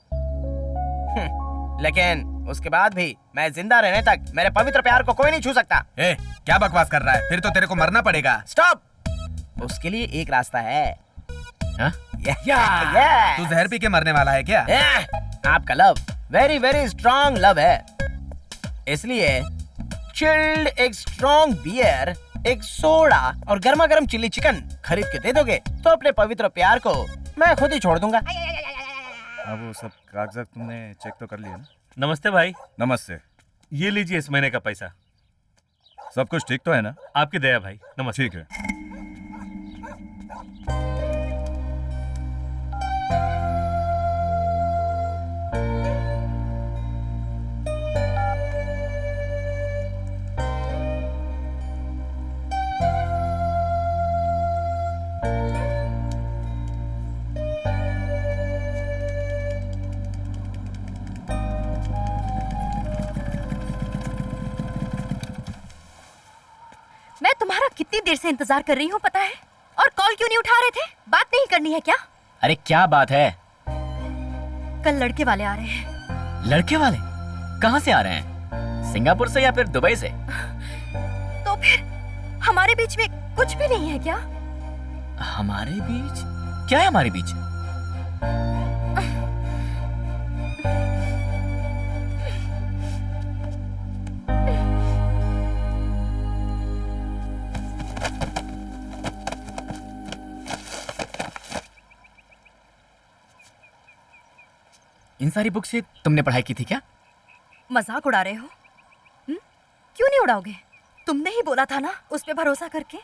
लेकिन उसके बाद भी मैं जिंदा रहने तक मेरे पवित्र प्यार को कोई नहीं छू सकता। ए, क्या बकवास कर रहा है? फिर तो तेरे को मरना पड़ेगा। स्टॉप। उसके लिए एक रास्ता है। हाँ? तू जहर पी के मरने वाला है क्या? आपका love very very strong love है, इसलिए चिल्ड एक स्ट्रॉन्ग बियर, एक सोडा और गर्मा गर्म चिली चिकन खरीद के दे दोगे तो अपने पवित्र प्यार को मैं खुद ही छोड़ दूंगा। हाँ, वो सब कागजात तुमने चेक तो कर लिया ना? नमस्ते भाई। नमस्ते। ये लीजिए इस महीने का पैसा। सब कुछ ठीक तो है ना? आपकी दया भाई। नमस्ते। ठीक है। मैं तुम्हारा कितनी देर से इंतजार कर रही हूँ पता है? और कॉल क्यों नहीं उठा रहे थे? बात नहीं करनी है क्या? अरे क्या बात है? कल लड़के वाले आ रहे हैं। लड़के वाले? कहाँ से आ रहे हैं? सिंगापुर से या फिर दुबई से? तो फिर हमारे बीच में कुछ भी नहीं है क्या? हमारे बीच? क्या है हमारे बीच? इन सारी बुक से तुमने पढ़ाई की थी क्या? मजाक उड़ा रहे हो? क्यों नहीं उड़ाओगे? तुमने ही बोला था ना उस पे भरोसा करके।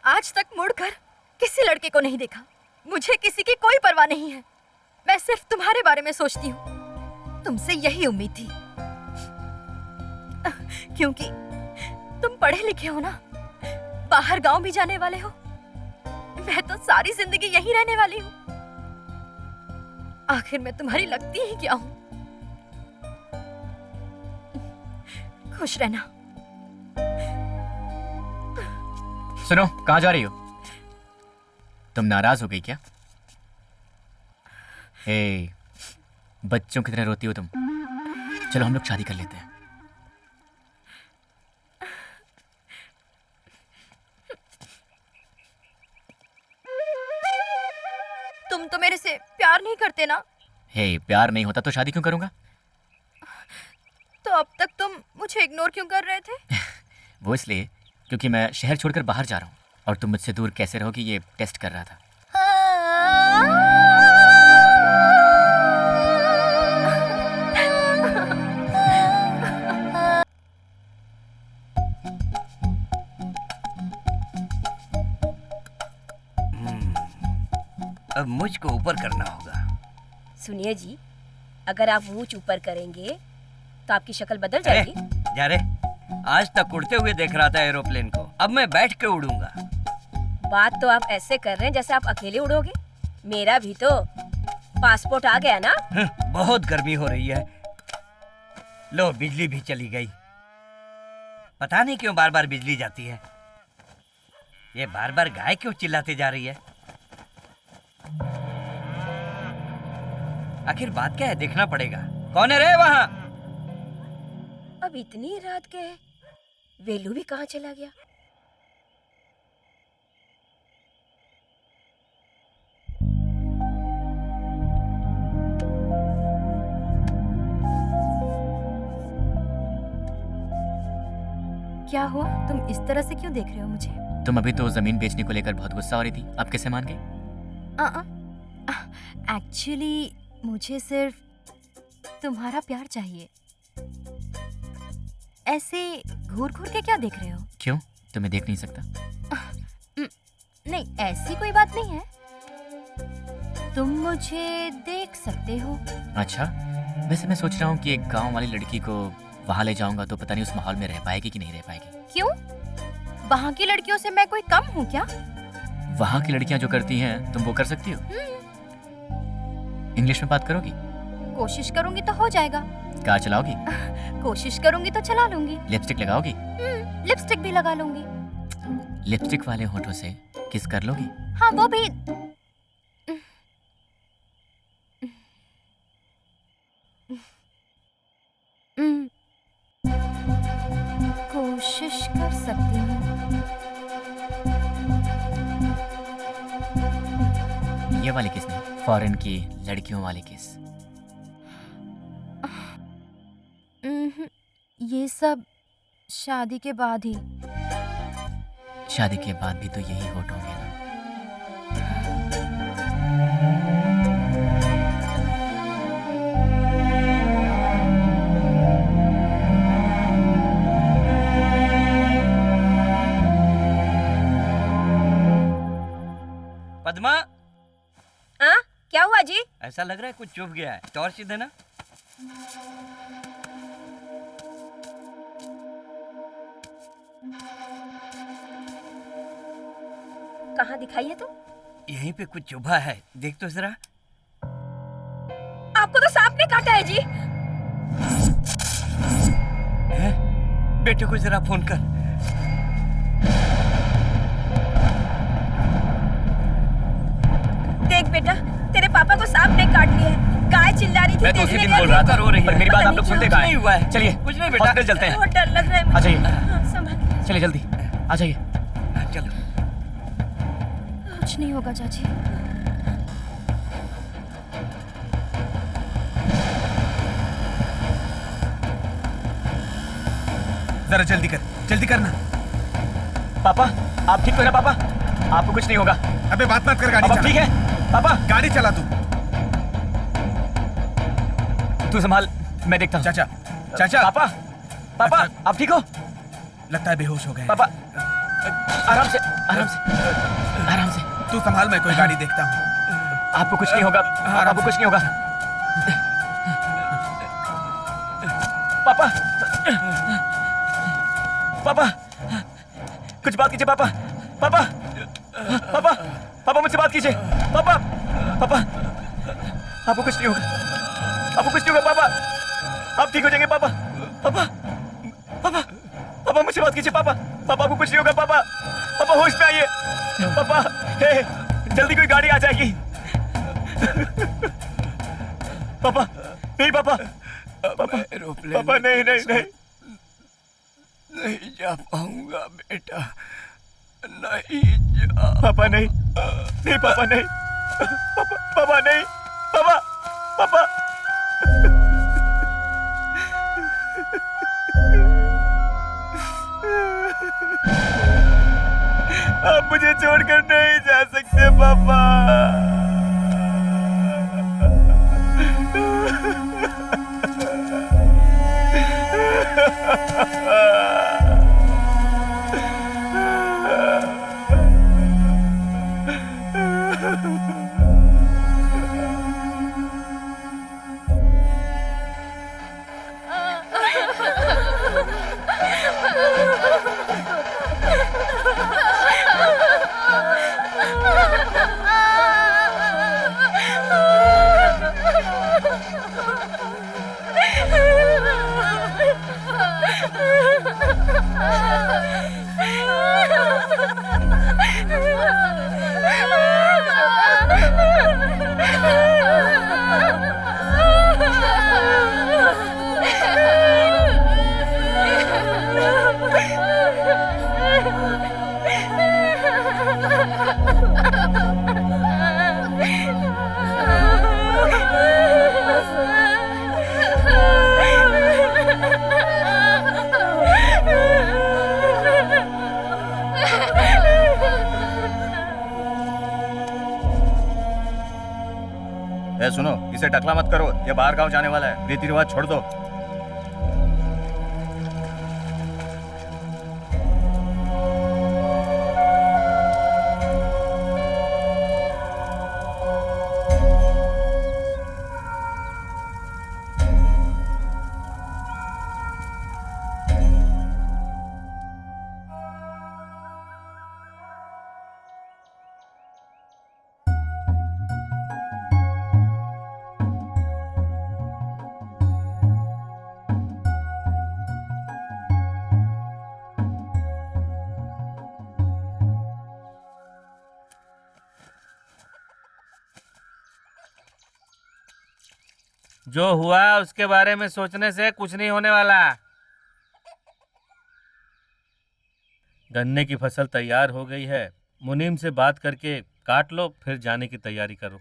आज तक मुड़कर किसी लड़के को नहीं देखा। मुझे किसी की कोई परवाह नहीं है। मैं सिर्फ तुम्हारे बारे में सोचती हूँ। तुमसे यही उम्मीद थी, क्योंकि तुम पढ़े लिखे हो ना, बाहर गांव भी जाने वाले हो। मैं तो सारी जिंदगी यहीं रहने वाली हूँ। आखिर मैं तुम्हारी लगती ही क्या हूँ? खुश रहना। सुनो, कहाँ जा रही हो? तुम नाराज हो गई क्या? हे, बच्चों की तरह रोती हो तुम। चलो हम लोग शादी कर लेते हैं। तुम तो मेरे से प्यार नहीं करते ना? हे, प्यार नहीं होता तो शादी क्यों करूंगा? तो अब तक तुम मुझे इग्नोर क्यों कर रहे थे? वो इसलिए क्योंकि मैं शहर छोड़कर बाहर जा रहा हूँ और तुम मुझसे दूर कैसे रहोगी ये टेस्ट कर रहा था। अब मुझको ऊपर करना होगा। सुनिए जी, अगर आप मुंह ऊपर करेंगे तो आपकी शक्ल बदल जाएगी। जा रे, आज तक उड़ते हुए देख रहा था एरोप्लेन को, अब मैं बैठ के उड़ूंगा। बात तो आप ऐसे कर रहे हैं जैसे आप अकेले उड़ोगे। मेरा भी तो पासपोर्ट आ गया ना। बहुत गर्मी हो रही है। लो, बिजली भी चली गई। पता नहीं क्यों बार बार बिजली जाती है। ये बार बार गाय क्यों चिल्लाती जा रही है? आखिर बात क्या है, देखना पड़ेगा। कौन है रे वहाँ? अब इतनी रात के वेलू भी कहाँ चला गया? क्या हुआ? तुम इस तरह से क्यों देख रहे हो मुझे? तुम अभी तो जमीन बेचने को लेकर बहुत गुस्सा हो रही थी, अब कैसे मान गई? एक्चुअली मुझे सिर्फ तुम्हारा प्यार चाहिए। ऐसे घूर घूर के क्या देख रहे हो? क्यों, तुम्हें देख नहीं सकता? नहीं, ऐसी कोई बात नहीं है। तुम मुझे देख सकते हो। अच्छा, वैसे मैं सोच रहा हूँ कि एक गांव वाली लड़की को वहां ले जाऊंगा तो पता नहीं उस माहौल में रह पाएगी कि नहीं रह पाएगी। क्यों? वहाँ की लड़कियों से मैं कोई कम हूँ क्या? वहाँ की लड़कियां जो करती हैं तुम वो कर सकती हो? इंग्लिश में बात करोगी? कोशिश करूंगी तो हो जाएगा। कार चलाओगी? कोशिश करूंगी तो चला लूंगी। लिपस्टिक लगाओगी? लिपस्टिक भी लगा लूंगी। लिपस्टिक वाले होठों से किस कर लोगी? हाँ, वो भी। कोशिश कर सकती हूँ। ये वाली किस नहीं, फॉरेन की लड़कियों वाली किस? ये सब शादी के बाद ही। शादी के बाद भी तो यही होठ होंगे ना? पद्मा, हाँ, क्या हुआ जी? ऐसा लग रहा है कुछ चुभ गया है। टॉर्च देना। कहाँ दिखाइए तो? यहीं पे कुछ चुभा है, देख तो जरा। आपको तो सांप ने काटा है जी। है? बेटे को जरा फोन कर। देख बेटा, तेरे पापा को सांप ने काट लिया है। गाय चिल्ला रही थी। मैं तो उसी दिन बोल रहा था, रो रही है। पर मेरी बात आप लोग सुनते कहाँ हैं? हुआ है। चलिए, कुछ नहीं बेटा, हॉस्पिटल चलते हैं। बहुत डर लग रहा है मुझे। आ जाइए। हाँ, संभाल। चलिए जल्दी, आ जाइए। चलो। कुछ नहीं होगा चाची। जरा जल्दी कर, जल्दी करना। पापा, आप ठीक हो ना? पापा, आपको कुछ नहीं होगा। अबे बात मत कर, गाड़ी चला। ठीक है पापा, गाड़ी चला तू। तू संभाल, मैं देखता हूँ। चाचा, चाचा। पापा, पापा, आप ठीक हो? लगता है बेहोश हो गए। पापा, आराम से, आराम से, आराम से। तू संभाल, मैं कोई गाड़ी देखता हूँ। आपको कुछ नहीं होगा, आपको कुछ नहीं होगा। पापा, पापा, कुछ बात कीजिए पापा, पापा, पापा, पापा मुझसे बात कीजिए, पापा, पापा, आपको कुछ नहीं होगा, आपको कुछ नहीं होगा पापा, आप ठीक हो जाएंगे पापा, पापा, पापा, पापा मुझसे बात कीजिए पापा, पापा आपको कुछ नहीं होगा पापा, पापा होश में आइए, पापा, हे, जल्दी कोई गाड़ी आ जाएगी, पापा, नहीं पापा, पापा, पापा नहीं नहीं नहीं नहीं जा पाऊंगा बेटा, नहीं जा। पापा नहीं, नहीं पापा नहीं, पापा, पापा नहीं, पापा, पापा। आप मुझे छोड़कर नहीं जा सकते पापा। ए सुनो, इसे टकला मत करो, ये बाहर गांव जाने वाला है, रीति रिवाज छोड़ दो। जो हुआ उसके बारे में सोचने से कुछ नहीं होने वाला। गन्ने की फसल तैयार हो गई है, मुनीम से बात करके काट लो, फिर जाने की तैयारी करो।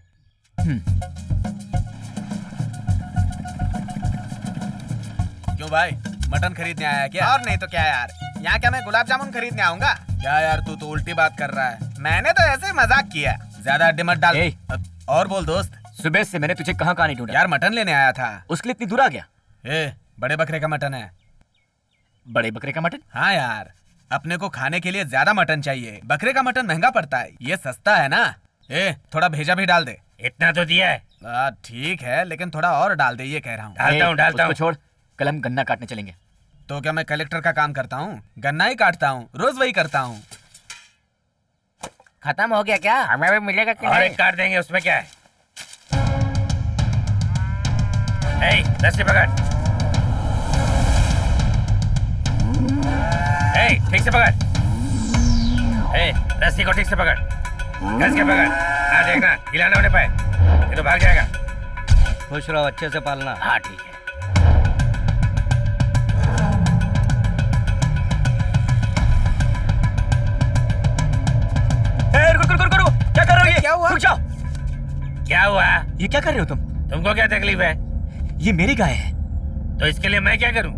क्यों भाई, मटन खरीदने आया क्या? और नहीं तो क्या यार, यहाँ क्या मैं गुलाब जामुन खरीदने आऊंगा क्या? यार तू तो उल्टी बात कर रहा है, मैंने तो ऐसे ही मजाक किया, ज्यादा अड्डे मत डाल। और बोल दोस्त, सुबह से मैंने तुझे कहाँ नहीं ढूंढा। यार मटन लेने आया था। उसके लिए इतनी दूर आ गया? बड़े बकरे का मटन है। बड़े बकरे का मटन? हाँ यार, अपने को खाने के लिए ज्यादा मटन चाहिए, बकरे का मटन महंगा पड़ता है, ये सस्ता है ना। थोड़ा भेजा भी डाल दे। इतना तो दिया है। ठीक है, लेकिन थोड़ा और डाल दे, ये कह रहा हूँ। डालता हूँ। छोड़, कल हम गन्ना काटने चलेंगे। तो क्या मैं कलेक्टर का काम करता हूँ? गन्ना ही काटता हूँ, रोज वही करता हूँ। खत्म हो गया क्या? हमें भी मिलेगा कि और एक काट देंगे, उसमें क्या है। रस्सी पकड़, ठीक से पकड़, रस्सी को ठीक से पकड़, कस के पकड़। हाँ देखना, हिलाना होने पाए, ये तो भाग जाएगा। खुश रहो, अच्छे से पालना। हाँ ठीक है। रुको, क्या कर रहे हो? क्या हुआ? रुक जाओ। क्या हुआ? ये क्या कर रहे हो तुम? तुमको क्या तकलीफ है? ये मेरी गाय है। तो इसके लिए मैं क्या करूं?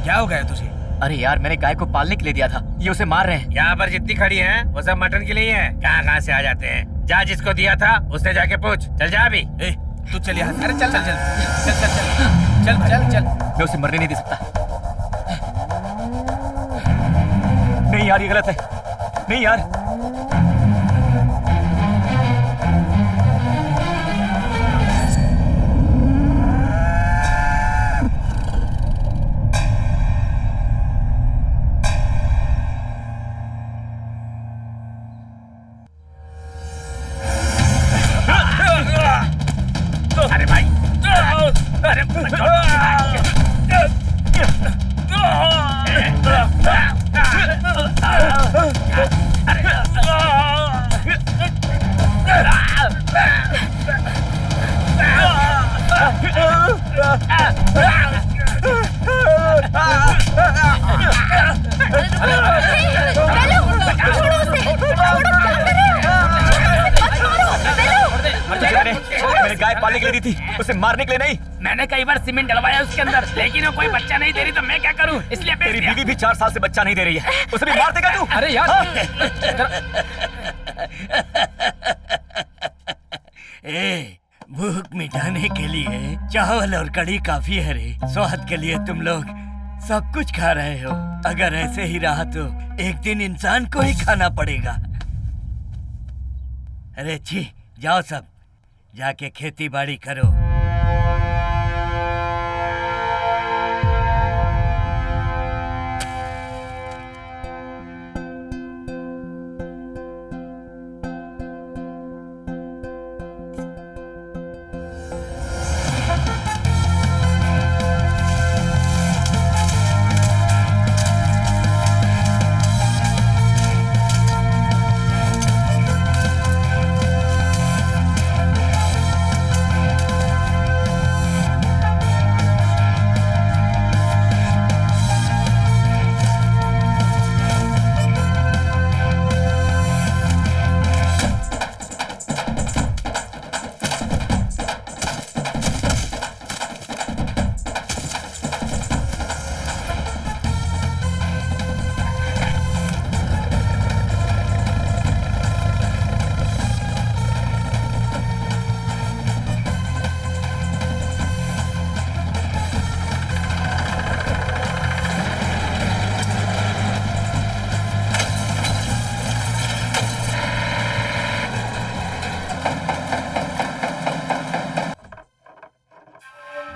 क्या हो गया तुझे? अरे यार, मैंने गाय को पालने के लिए दिया था, ये उसे मार रहे हैं। यहाँ पर जितनी खड़ी हैं, वो सब मटन के लिए है। कहाँ से आ जाते हैं? जा, जिसको दिया था उससे जाके पूछ। चल जा अभी। तू चल यहाँ से। अरे चल चल चल चल चल चल चल चल चल। मैं उसे मरने नहीं दे सकता। नहीं यार, ये गलत है। नहीं यार। अरे भाई, अरे मैंने गाय पालने के लिए दी थी, उसे मारने के लिए नहीं। मैंने कई बार सीमेंट डलवाया उसके अंदर, लेकिन वो कोई बच्चा नहीं दे रही, तो मैं क्या करूं? इसलिए तेरी बीवी भी 4 साल से बच्चा नहीं दे रही है, उसे भी मार देगा तू? अरे यार। ए, भूख मिटाने के लिए चावल और कड़ी काफी है रे। स्वाद के लिए तुम लोग सब कुछ खा रहे हो। अगर ऐसे ही रहा तो एक दिन इंसान को ही खाना पड़ेगा। अरे छी, जाओ सब, जाके खेती बाड़ी करो।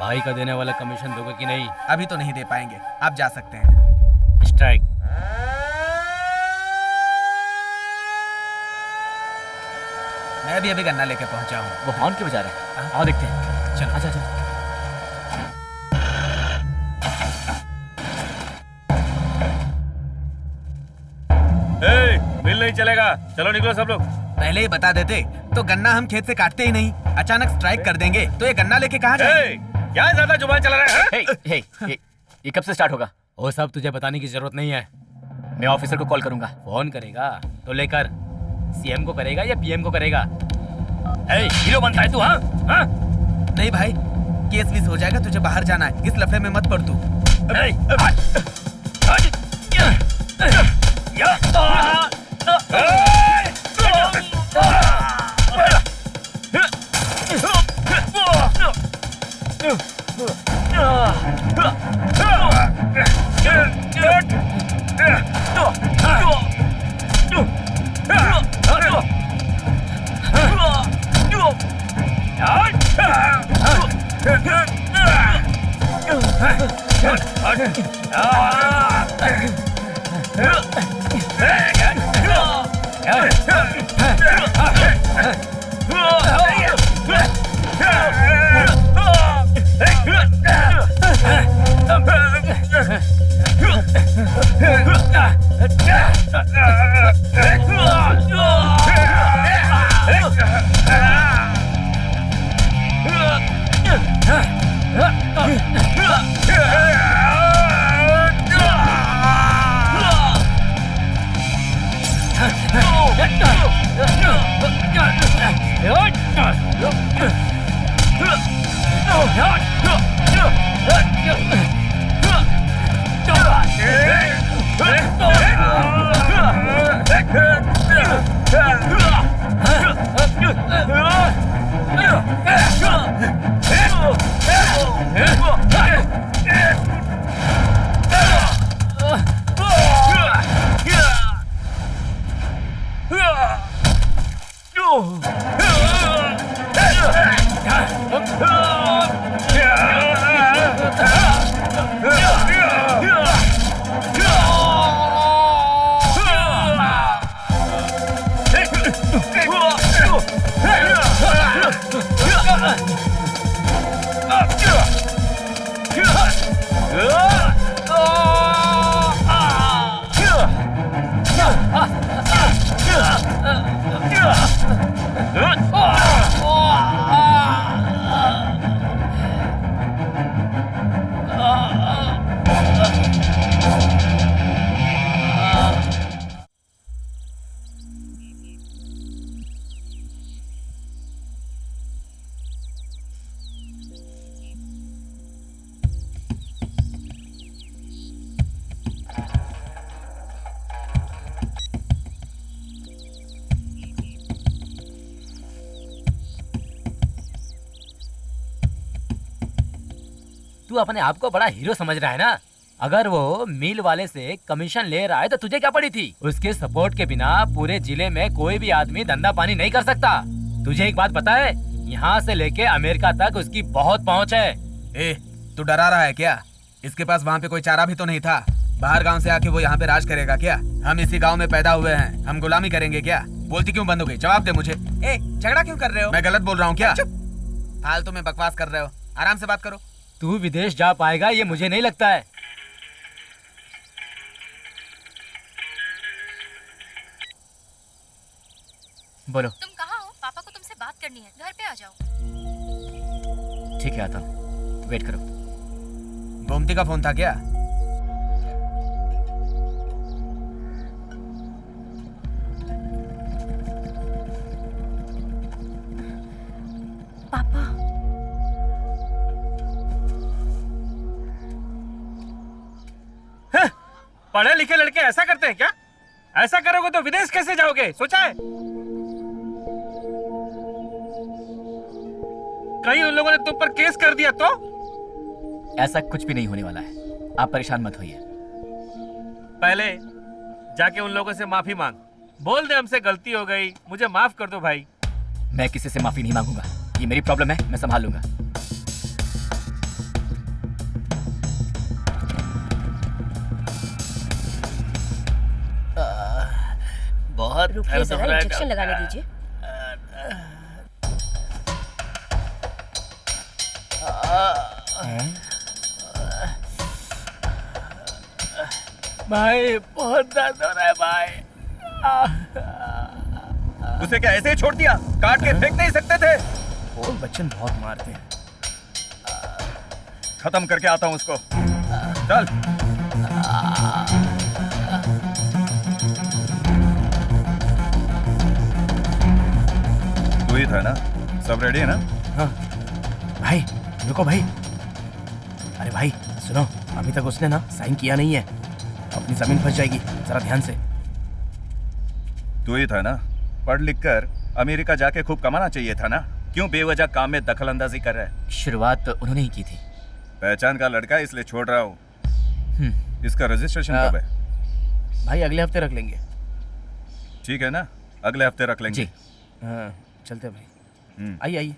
भाई का देने वाला कमीशन दोगे कि नहीं? अभी तो नहीं दे पाएंगे, आप जा सकते हैं। स्ट्राइक। मैं भी अभी गन्ना लेके पहुंचा हूँ। वो हॉर्न क्यों बजा रहा है? आओ देखते हैं। चलो। अच्छा चलो। मिल नहीं चलेगा, चलो निकलो सब लोग। पहले ही बता देते तो गन्ना हम खेत से काटते ही नहीं। अचानक स्ट्राइक कर देंगे तो ये गन्ना लेके कहाँ जाएंगे? क्या ज्यादा जुबान चला रहा है? ये कब से स्टार्ट होगा? वो सब तुझे बताने की जरूरत नहीं है। मैं ऑफिसर को कॉल करूंगा। फोन करेगा तो लेकर सीएम को करेगा या पीएम को करेगा? हीरो बनता है तू? हाँ हाँ? नहीं भाई, केस विस हो जाएगा, तुझे बाहर जाना है, इस लफड़े में मत पड़ तू। तू अपने आप को बड़ा हीरो समझ रहा है ना। अगर वो मिल वाले से कमीशन ले रहा है तो तुझे क्या पड़ी थी? उसके सपोर्ट के बिना पूरे जिले में कोई भी आदमी धंधा पानी नहीं कर सकता। तुझे एक बात पता है, यहाँ से लेके अमेरिका तक उसकी बहुत पहुँच है। ए, तू डरा रहा है क्या? इसके पास वहाँ पे कोई चारा भी तो नहीं था। बाहर गांव से आके वो यहाँ पे राज करेगा क्या? हम इसी गांव में पैदा हुए हैं, हम गुलामी करेंगे क्या? बोलती क्यों बंद हो गई? जवाब दे मुझे। ए, झगड़ा क्यों कर रहे हो? मैं गलत बोल रहा हूँ क्या? फालतू में बकवास कर रहे हो, आराम से बात करो। तू विदेश जा पाएगा ये मुझे नहीं लगता है। बोलो। तुम कहाँ हो? पापा को तुमसे बात करनी है, घर पे आ जाओ। ठीक है, आता हूँ, वेट करो। गोमती का फोन था क्या? पापा, पढ़े लिखे लड़के ऐसा करते हैं क्या? ऐसा करोगे तो विदेश कैसे जाओगे? सोचा है? कहीं उन लोगों ने तुम पर केस कर दिया तो? ऐसा कुछ भी नहीं होने वाला है, आप परेशान मत होइए। पहले जाके उन लोगों से माफी मांग, बोल दे हमसे गलती हो गई, मुझे माफ कर दो भाई। मैं किसी से माफी नहीं मांगूंगा, ये मेरी प्रॉब्लम है, मैं संभाल लूंगा। बहुत रुकिए जरा, इंजेक्शन लगाने दीजिए। भाई बहुत दर्द हो रहा है भाई। उसे क्या ऐसे ही छोड़ दिया? काट के फेंक नहीं सकते थे? वो बच्चन बहुत मारते हैं। खत्म करके आता हूँ उसको। चल। तू ही था ना? सब रेडी है ना? हाँ। भाई रुको भाई। अरे भाई सुनो, अभी तक उसने ना साइन किया नहीं है, अपनी जमीन फंस जाएगी, जरा ध्यान से। तू ही था ना? पढ़ लिख कर अमेरिका जाके खूब कमाना चाहिए था ना? क्यों बेवजह काम में दखल अंदाजी कर रहा है? शुरुआत तो उन्होंने ही की थी। पहचान का लड़का इसलिए छोड़ रहा हूँ। इसका रजिस्ट्रेशन कब है? भाई अगले हफ्ते रख लेंगे। ठीक है ना, अगले हफ्ते रख लेंगे। जी। हाँ चलते भाई, आइए आइए।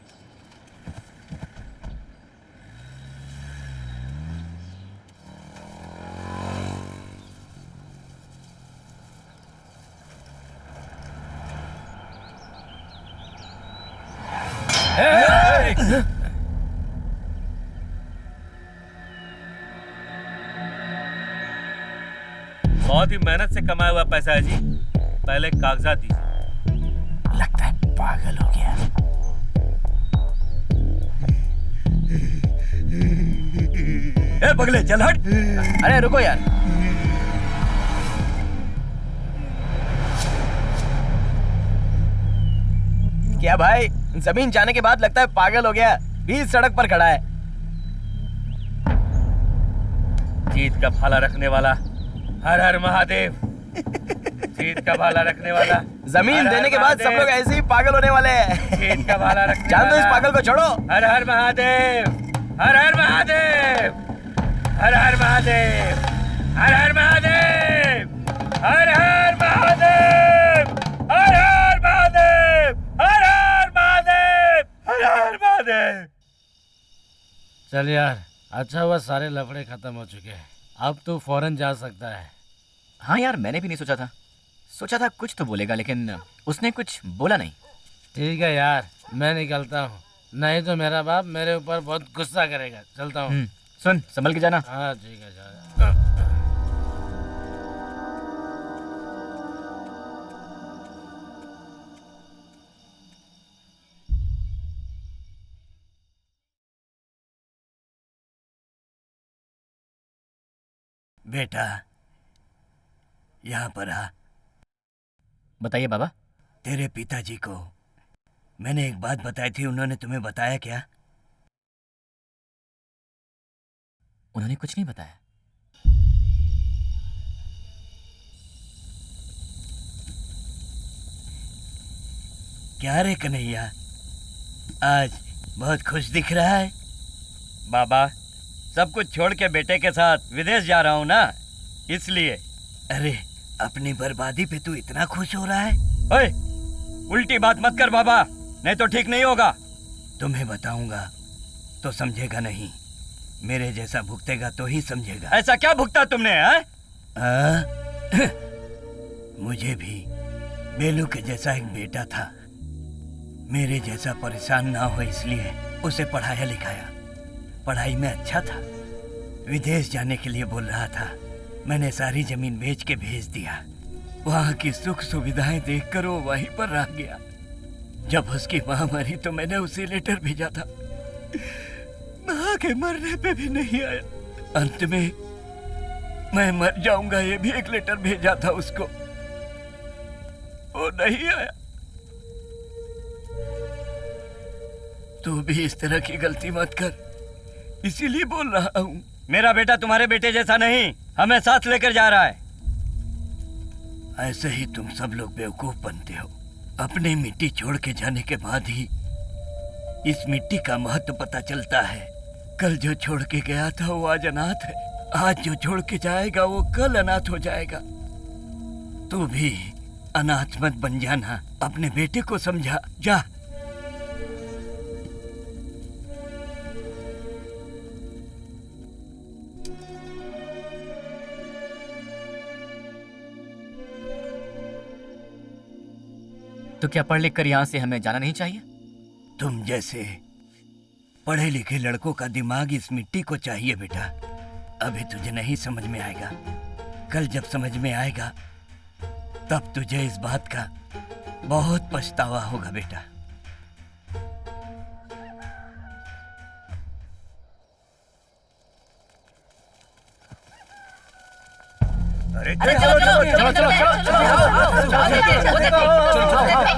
बहुत ही मेहनत से कमाया हुआ पैसा है जी, पहले कागजात दीजिए। लगता है पागल हो गया। ए पगले चल हट। अरे रुको यार। क्या भाई, जमीन जाने के बाद लगता है पागल हो गया, बीच सड़क पर खड़ा है। जीत का भाला रखने वाला, हर हर महादेव। जीत का भाला रखने वाला। जमीन देने के बाद सब लोग ऐसे ही पागल होने वाले हैं। जीत का भाला रखने जान दो इस पागल को, छोड़ो। हर हर महादेव, हर हर महादेव, हर हर महादेव, हर हर महादेव, हर हर महादेव, हर हर महादेव, हर हर महादेव, हर हर महादेव। चल यार, अच्छा हुआ सारे लफड़े खत्म हो चुके हैं, अब तू फौरन जा सकता है। हाँ यार, मैंने भी नहीं सोचा था कुछ तो बोलेगा, लेकिन उसने कुछ बोला नहीं। ठीक है यार, मैं निकलता हूँ, नहीं तो मेरा बाप मेरे ऊपर बहुत गुस्सा करेगा। चलता हूँ। सुन, संभल के जाना। हाँ ठीक है, जा। बेटा यहाँ पर आ। बताइए बाबा। तेरे पिताजी को मैंने एक बात बताई थी, उन्होंने तुम्हें बताया क्या? उन्होंने कुछ नहीं बताया। क्या रे कन्हैया, आज बहुत खुश दिख रहा है। बाबा, सब कुछ छोड़ के बेटे के साथ विदेश जा रहा हूँ ना, इसलिए। अरे अपनी बर्बादी पे तू इतना खुश हो रहा है? ओए, उल्टी बात मत कर बाबा, नहीं तो ठीक नहीं होगा। तुम्हें बताऊंगा तो समझेगा नहीं, मेरे जैसा भुगतेगा तो ही समझेगा। ऐसा क्या भुगता तुमने? मुझे भी बेलू के जैसा एक बेटा था, मेरे जैसा परेशान ना हो इसलिए उसे पढ़ाया लिखाया। पढ़ाई में अच्छा था, विदेश जाने के लिए बोल रहा था। मैंने सारी जमीन बेच के भेज दिया। वहाँ की सुख सुविधाएं देखकर वो वहीं पर रह गया। जब उसकी माँ मरी तो मैंने उसे लेटर भेजा था, माँ के मरने पे भी नहीं आया। अंत में मैं मर जाऊंगा ये भी एक लेटर भेजा था उसको, वो नहीं आया। तू भी इस तरह की गलती मत कर, इसीलिए बोल रहा हूँ। मेरा बेटा तुम्हारे बेटे जैसा नहीं, हमें साथ लेकर जा रहा है। ऐसे ही तुम सब लोग बेवकूफ बनते हो। अपनी मिट्टी छोड़ के जाने के बाद ही इस मिट्टी का महत्व पता चलता है। कल जो छोड़ के गया था वो आज अनाथ है, आज जो छोड़ के जाएगा वो कल अनाथ हो जाएगा। तू भी अनाथ मत बन जाना, अपने बेटे को समझा। जा। तो क्या पढ़ लिख कर यहाँ से हमें जाना नहीं चाहिए? तुम जैसे पढ़े लिखे लड़कों का दिमाग इस मिट्टी को चाहिए बेटा। अभी तुझे नहीं समझ में आएगा, कल जब समझ में आएगा तब तुझे इस बात का बहुत पछतावा होगा बेटा। अरे चलो चलो चलो चलो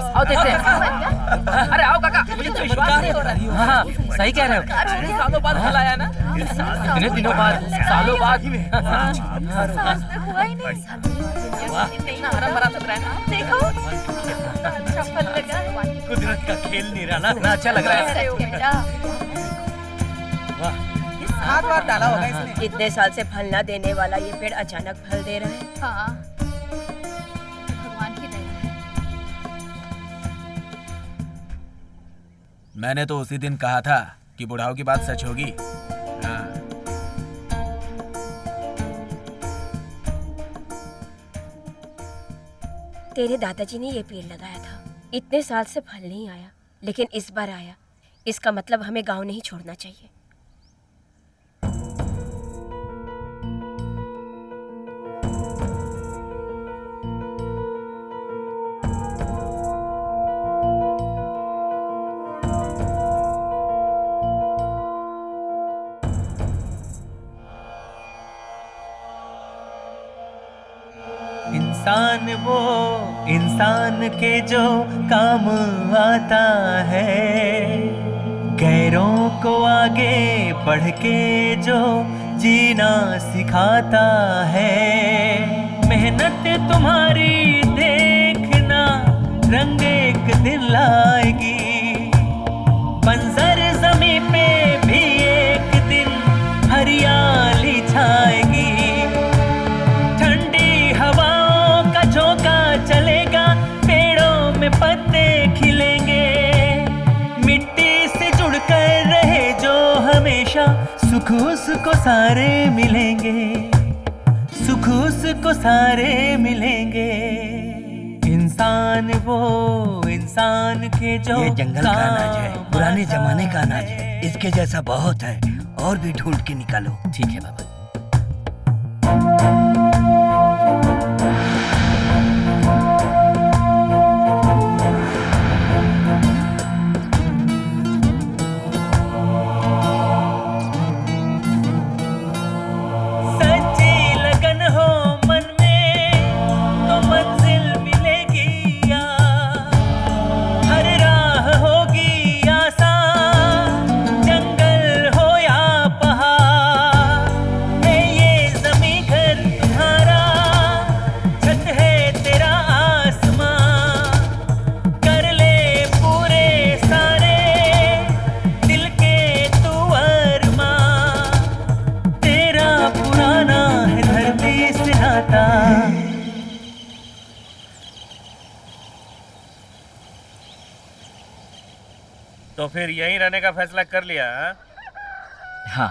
आओ देखते हैं। अरे आओ काका, मुझे तो विश्वास नहीं हो रहा। हाँ सही कह रहे हो, सालों बाद फल आया ना, इतने दिनों बाद, सालों बाद। हुआ ही नहीं, हरा भरा लग रहा है ना, देखो अच्छा फल लगा। कुदरत का खेल निराला, कितना अच्छा लग रहा है। वाह, हाथ वाथ डाला होगा इसने। इतने साल से फल ना देने वाला ये पेड़ अचानक फल दे रहा है। हाँ, भगवान की दया है। मैंने तो उसी दिन कहा था कि बुढ़ाओ की बात सच होगी। हाँ। तेरे दादाजी ने ये पेड़ लगाया था, इतने साल से फल नहीं आया, लेकिन इस बार आया। इसका मतलब हमें गांव नहीं छोड़ना चाहिए। इंसान वो इंसान के जो काम आता है, गैरों को आगे बढ़ के जो जीना सिखाता है। मेहनत तुम्हारी देखना रंग एक दिन लाएगी, बंजर जमीन पे भी एक दिन हरियाली छाएगी। चलेगा, पेड़ों में पत्ते खिलेंगे, मिट्टी से जुड़कर रहे जो हमेशा, सुख उसको सारे मिलेंगे, सुख उसको सारे मिलेंगे। इंसान वो इंसान के जो ये जंगल का अनाज है, पुराने जमाने का अनाज है, इसके जैसा बहुत है, और भी ढूंढ के निकालो। ठीक है बाबा। तो फिर यहीं रहने का फैसला कर लिया? हाँ।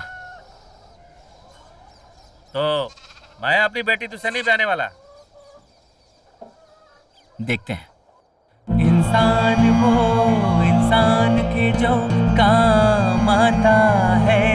तो मैं अपनी बेटी तुझसे नहीं ब्याने वाला। देखते हैं। इंसान वो इंसान के जो काम आता है।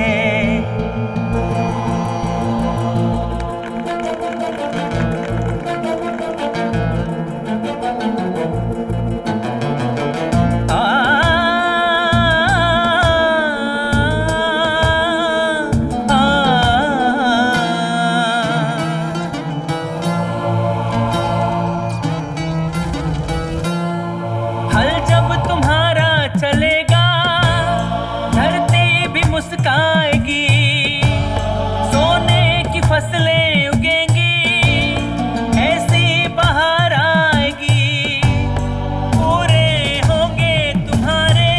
हल जब तुम्हारा चलेगा धरती भी मुस्काएगी, सोने की फसलें उगेंगी, ऐसी बहार आएगी, पूरे होंगे तुम्हारे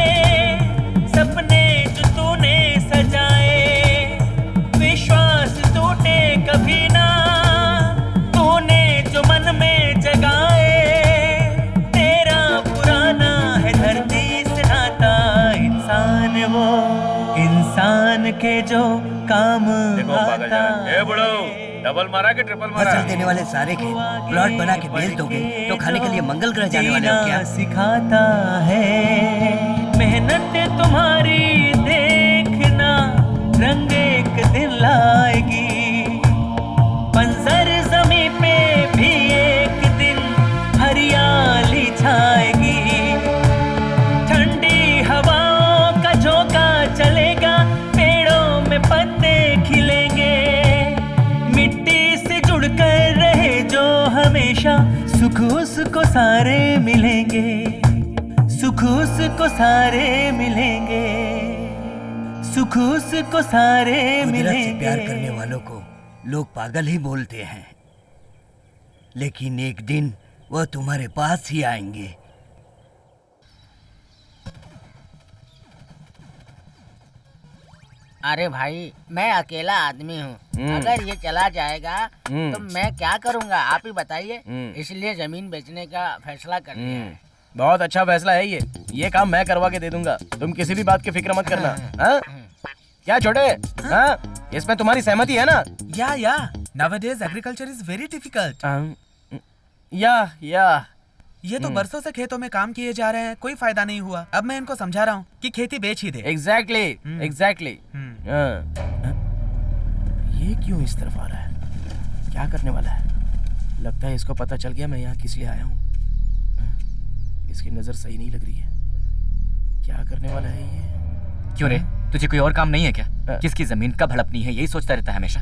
सपने जो तूने सजाए, विश्वास टूटे कभी ना तूने जो मन में जगाए, तेरा पुराना है धरती से नाता, इंसान वो इंसान के जो काम आता है। ए बुढ़ो, डबल मारा कि ट्रिपल मारा? फसल देने वाले सारे के प्लॉट बना के बेच दोगे तो खाने के लिए मंगल ग्रह जाने वाले हो क्या? सिखाता है मेहनत तुम्हारी देखना रंग एक दिन लाएगी, बंजर जमी पे भी एक दिन हरियाली छाएगी, ठंडी हवाओं का झोंका चलेगा, पेड़ों में पत्ते खिलेंगे, मिट्टी से जुड़कर रहे जो हमेशा, सुख उसको सारे मिलेंगे, सुख उसको सारे मिलेंगे, सुख उसको सारे कुदरत से मिलेंगे। प्यार करने वालों को लोग पागल ही बोलते हैं, लेकिन एक दिन वो तुम्हारे पास ही आएंगे। अरे भाई मैं अकेला आदमी हूँ, अगर ये चला जाएगा तो मैं क्या करूँगा आप ही बताइए। इसलिए जमीन बेचने का फैसला कर लिया है। बहुत अच्छा फैसला है ये काम मैं करवा के दे दूंगा, तुम किसी भी बात की फिक्र मत करना। हाँ? क्या छोटे? हाँ? इसमें तुम्हारी सहमति है ना? या nowadays agriculture is very difficult। या ये तो बरसों से खेतों में काम किए जा रहे हैं, कोई फायदा नहीं हुआ। अब मैं इनको समझा रहा हूँ कि खेती बेच ही दे। एग्जैक्टली। ये क्यों इस तरफ आ रहा है? क्या करने वाला है? लगता है इसको पता चल गया मैं यहाँ किस लिए आया हूँ। इसकी नजर सही नहीं लग रही है। क्या करने वाला है ये? क्यों रे, तुझे कोई और काम नहीं है क्या? किसकी जमीन कब हड़पनी है यही सोचता रहता है हमेशा।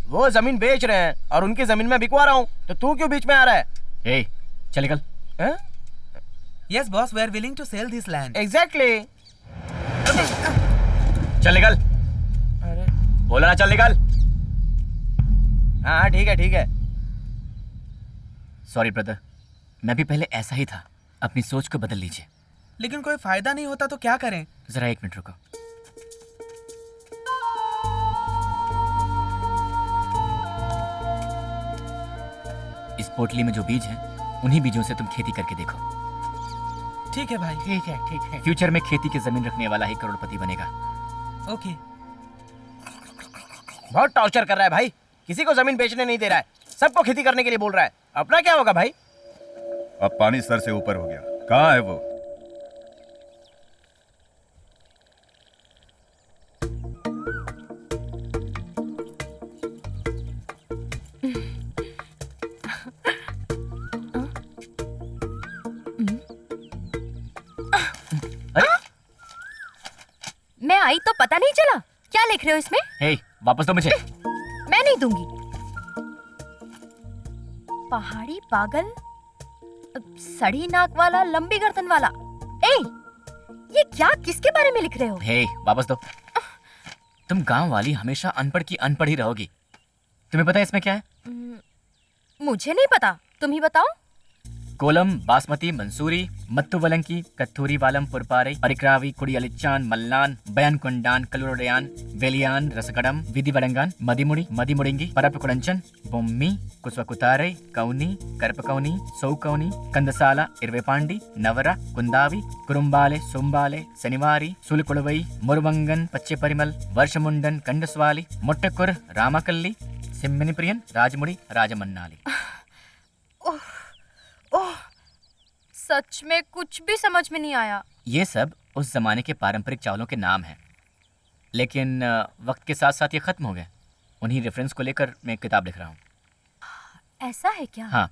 वो जमीन बेच रहे हैं और उनकी जमीन में बिकवा रहा हूँ, तो तू क्यों बीच में आ रहा है? चल निकल। Yes boss, we are willing to sell this land। Exactly। चल निकल। अरे बोला ना चल निकल। हाँ ठीक है। सॉरी ब्रदर, मैं भी पहले ऐसा ही था, अपनी सोच को बदल लीजिए। लेकिन कोई फायदा नहीं होता तो क्या करें? जरा एक मिनट रुको। इस पोटली में जो बीज हैं, उन्हीं बीजों से तुम खेती करके देखो। ठीक है भाई। ठीक है। फ्यूचर में खेती की जमीन रखने वाला ही करोड़पति बनेगा। ओके। बहुत टॉर्चर कर रहा है भाई, किसी को जमीन बेचने नहीं दे रहा है, सबको खेती करने के लिए बोल रहा है। अपना क्या होगा भाई? अब पानी सर से ऊपर हो गया, कहाँ है वो? मैं आई तो पता नहीं चला। क्या लिख रहे हो इसमें? हे, वापस दो मुझे। मैं नहीं दूंगी। पहाड़ी पागल, सड़ी नाक वाला, लंबी गर्दन वाला। ए, ये क्या किसके बारे में लिख रहे हो? हे, वापस दो। तुम गांव वाली हमेशा अनपढ़ की अनपढ़ ही रहोगी। तुम्हें पता है इसमें क्या है? मुझे नहीं पता, तुम ही बताओ। कोलम, बासमती, मंसूरी, मत्तुवलंकी, कत्थूरी वालम, पुरपारे, परिक्रावी, कुड़ियलिच्चान, मल्लान, बयान कुंडान, कलुरडयान, वेलियान, रसकड़म, विधि वडंगान, मदिमुड़ी, मदिमुड़िंगी, परप कुड़ंचन, बोम्मी, कुस्वकुतारे, कौनी, करपकौनी, सौकौनी, कंदसाला, इरवेपांडी, नवरा, कुंदावी, कुरुंबाले, सुंबाले, शनिवारी, सुलकुड़वई, मुरवंगन, पच्चे परिमल, वर्षमुंडन, कंडस्वाली, मुट्टकुर, रामाकल्ली, सिम्मिनिप्रियन, राजमुड़ी, राजमन्नाली। ओह, सच में कुछ भी समझ में नहीं आया। ये सब उस जमाने के पारंपरिक चावलों के नाम हैं, लेकिन वक्त के साथ साथ ये खत्म हो गए। उन्हीं रेफरेंस को लेकर मैं एक किताब लिख रहा हूँ। ऐसा है क्या? हाँ।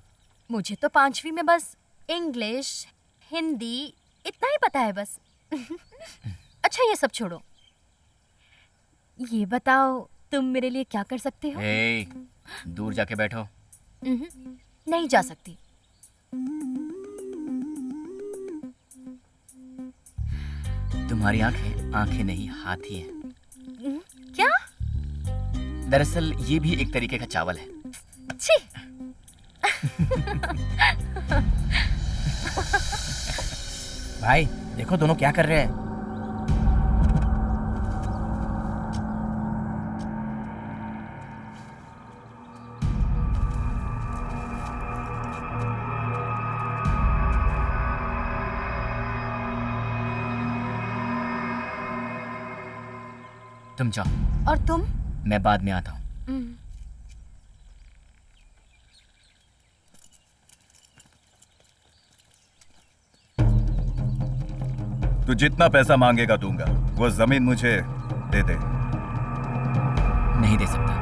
मुझे तो 5वीं में बस इंग्लिश, हिंदी इतना ही पता है बस। अच्छा ये सब छोड़ो, ये बताओ तुम मेरे लिए क्या कर सकते हो? दूर जाके बैठो। नहीं जा सकती। तुम्हारी आंखें आंखें नहीं, हाथी हैं। क्या? दरअसल ये भी एक तरीके का चावल है। छी। भाई देखो दोनों क्या कर रहे हैं। तुम जाओ। और तुम? मैं बाद में आता हूँ। तू जितना पैसा मांगेगा दूंगा। वो जमीन मुझे दे दे। नहीं दे सकता।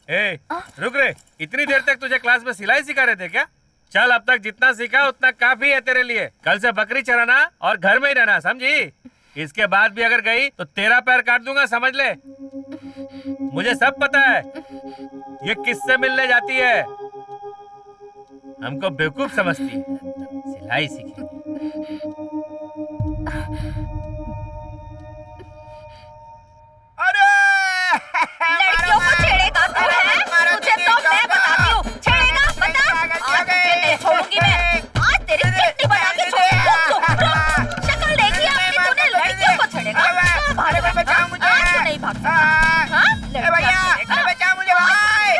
ए, रुक रे। इतनी देर तक तुझे क्लास में सिलाई सिखा रहे थे क्या? चल अब तक जितना सीखा उतना काफी है तेरे लिए। कल से बकरी चराना और घर में ही रहना, समझी? इसके बाद भी अगर गई तो तेरा पैर काट दूंगा, समझ ले। मुझे सब पता है ये किससे मिलने जाती है। हमको बेवकूफ समझती है, सिलाई सीखेगी। लड़कियों को छेड़ेगा तू है? तुझे तो मैं बताती हूँ। छेड़ेगा बता? आज तुझे नहीं छोड़ूंगी मैं। आज तेरी चटनी बना के छोड़ूंगी। शक्ल देखी आपकी तूने? लड़कियों को छेड़ेगा? आज तो नहीं भाग सकता। हाँ? लड़कियाँ बचा मुझे भाई।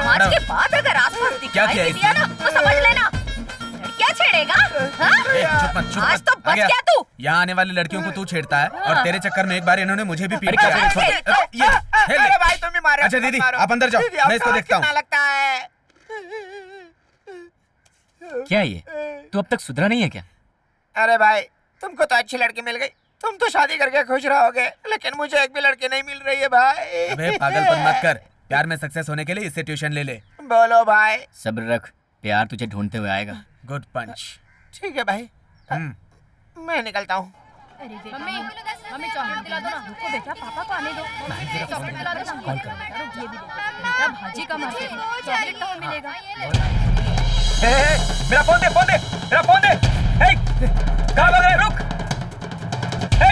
आज के बाद अगर आसपास दिखाई दिया ना तो समझ लेना लड़कियाँ छेड़ेगा। चुप आज तो बच गया तू। यहाँ आने वाली लड़कियों को तू छेड़ता है और तेरे चक्कर में एक बार इन्होंने मुझे भी पीट अरे भाई तुम भी मारो। अच्छा दीदी आप अंदर जाओ, मैं इसको देखता हूँ। लगता है। क्या ये? तू अब तक सुधरा नहीं है क्या? अरे भाई तुमको तो अच्छी लड़की मिल गई, तुम तो शादी करके खुश रहोगे, लेकिन मुझे एक भी लड़की नहीं मिल रही है भाई। अबे पागलपन मत कर, प्यार में सक्सेस होने के लिए इससे ट्यूशन ले ले। बोलो भाई। सब्र रख, प्यार तुझे ढूंढते हुए आएगा। गुड पंच। ठीक है भाई, मैं निकलता हूँ। मम्मी चॉकलेट दिला दो ना। रुको बेटा, पापा को आने दो। चॉकलेट दिला दो ना। ये भी बेटा, भाजी का मार्केट है, चॉकलेट कहाँ मिलेगा? मेरा फोन दे, फोन दे, मेरा फोन दे। हे, कहाँ भाग रहे? रुक। हे,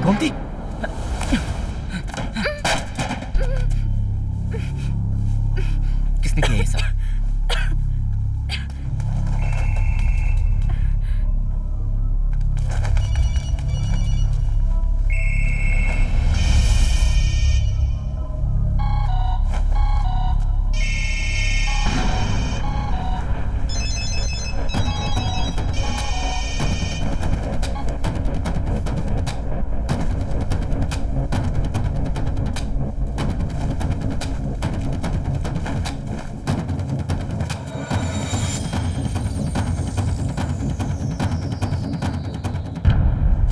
गोमती, किसने किया ये सब?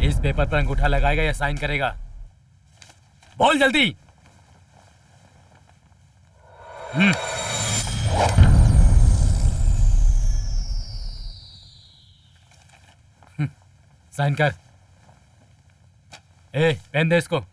इस पेपर पर अंगूठा लगाएगा या साइन करेगा? बोल जल्दी। साइन कर। ए, पेन दे इसको।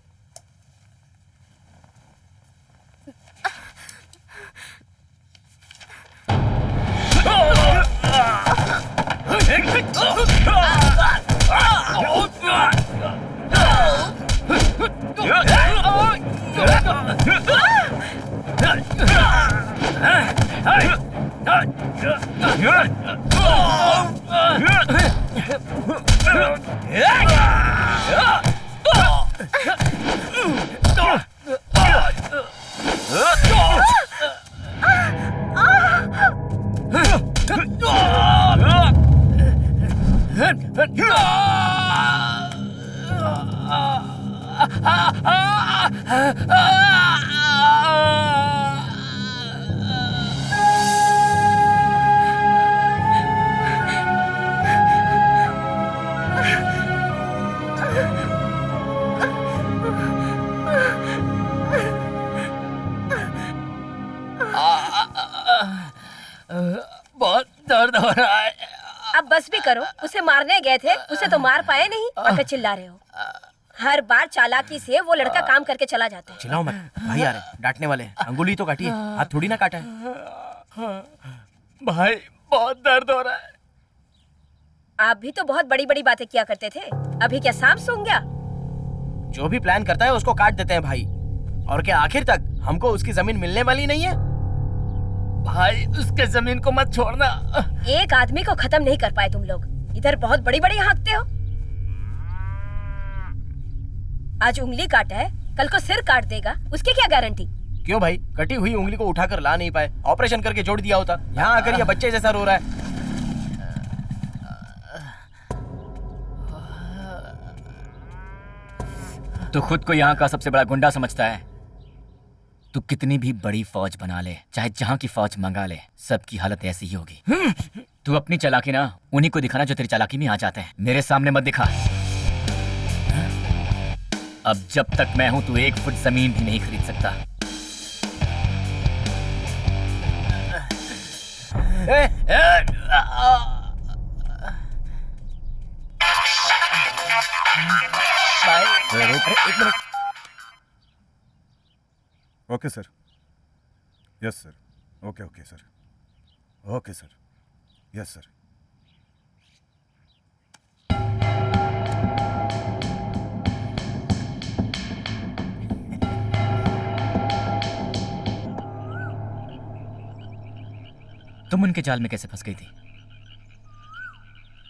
बहुत दर्द हो रहा है। अब बस भी करो, उसे मारने गए थे, उसे तो मार पाए नहीं और फिर चिल्ला रहे हो। हर बार चालाकी से वो लड़का काम करके चला जाता है। चिल्लाओ मत, भाई आ रहे, डांटने वाले। अंगुली तो काटी है, हाथ थोड़ी ना काटा है। भाई बहुत दर्द हो रहा है। आप भी तो बहुत बड़ी बड़ी बातें किया करते थे, अभी क्या सांप सूंघ गया? जो भी प्लान करता है उसको काट देते हैं भाई। और क्या आखिर तक हमको उसकी जमीन मिलने वाली नहीं है? भाई उसके जमीन को मत छोड़ना। एक आदमी को खत्म नहीं कर पाए तुम लोग, इधर बहुत बड़ी बड़ी हाँकते हो। आज उंगली काटा है, कल को सिर काट देगा, उसकी क्या गारंटी? क्यों भाई, कटी हुई उंगली को उठाकर ला नहीं पाए, ऑपरेशन करके जोड़ दिया होता। यहाँ आकर ये बच्चे जैसा रो रहा है। तू खुद को यहाँ का सबसे बड़ा गुंडा समझता है। तू कितनी भी बड़ी फौज बना ले, चाहे जहाँ की फौज मंगा ले, सबकी हालत ऐसी ही होगी। तू अपनी चालाकी ना उन्हीं को दिखाना जो तेरी चालाकी में आ जाते हैं। मेरे सामने मत दिखा। अब जब तक मैं हूं तू 1 फुट जमीन भी नहीं खरीद सकता। भाई एक minute. Okay sir, yes sir, okay okay sir, okay sir, yes sir. तुम उनके जाल में कैसे फंस गई थी?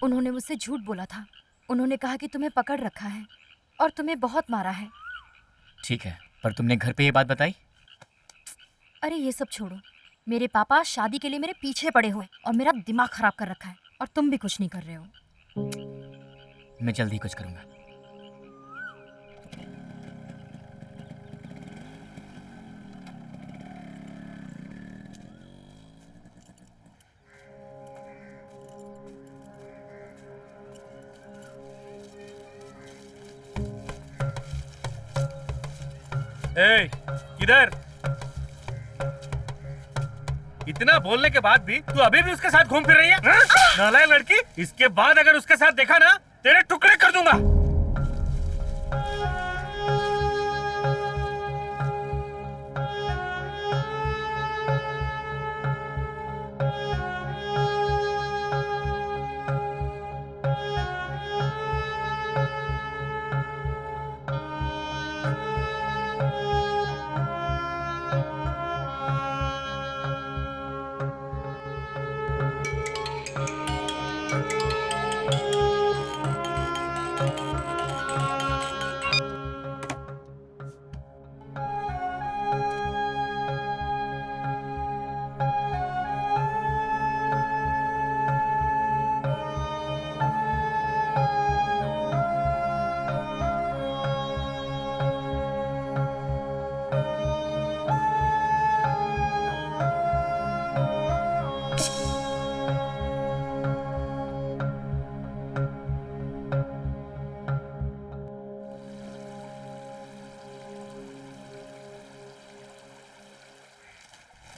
उन्होंने मुझसे झूठ बोला था। उन्होंने कहा कि तुम्हें पकड़ रखा है और तुम्हें बहुत मारा है। ठीक है, पर तुमने घर पे ये बात बताई? अरे ये सब छोड़ो, मेरे पापा शादी के लिए मेरे पीछे पड़े हुए और मेरा दिमाग खराब कर रखा है, और तुम भी कुछ नहीं कर रहे हो। मैं जल्दी कुछ करूंगा। ए, किधर? इतना बोलने के बाद भी तू अभी भी उसके साथ घूम फिर रही है? नालायक लड़की! इसके बाद अगर उसके साथ देखा ना, तेरे टुकड़े कर दूंगा।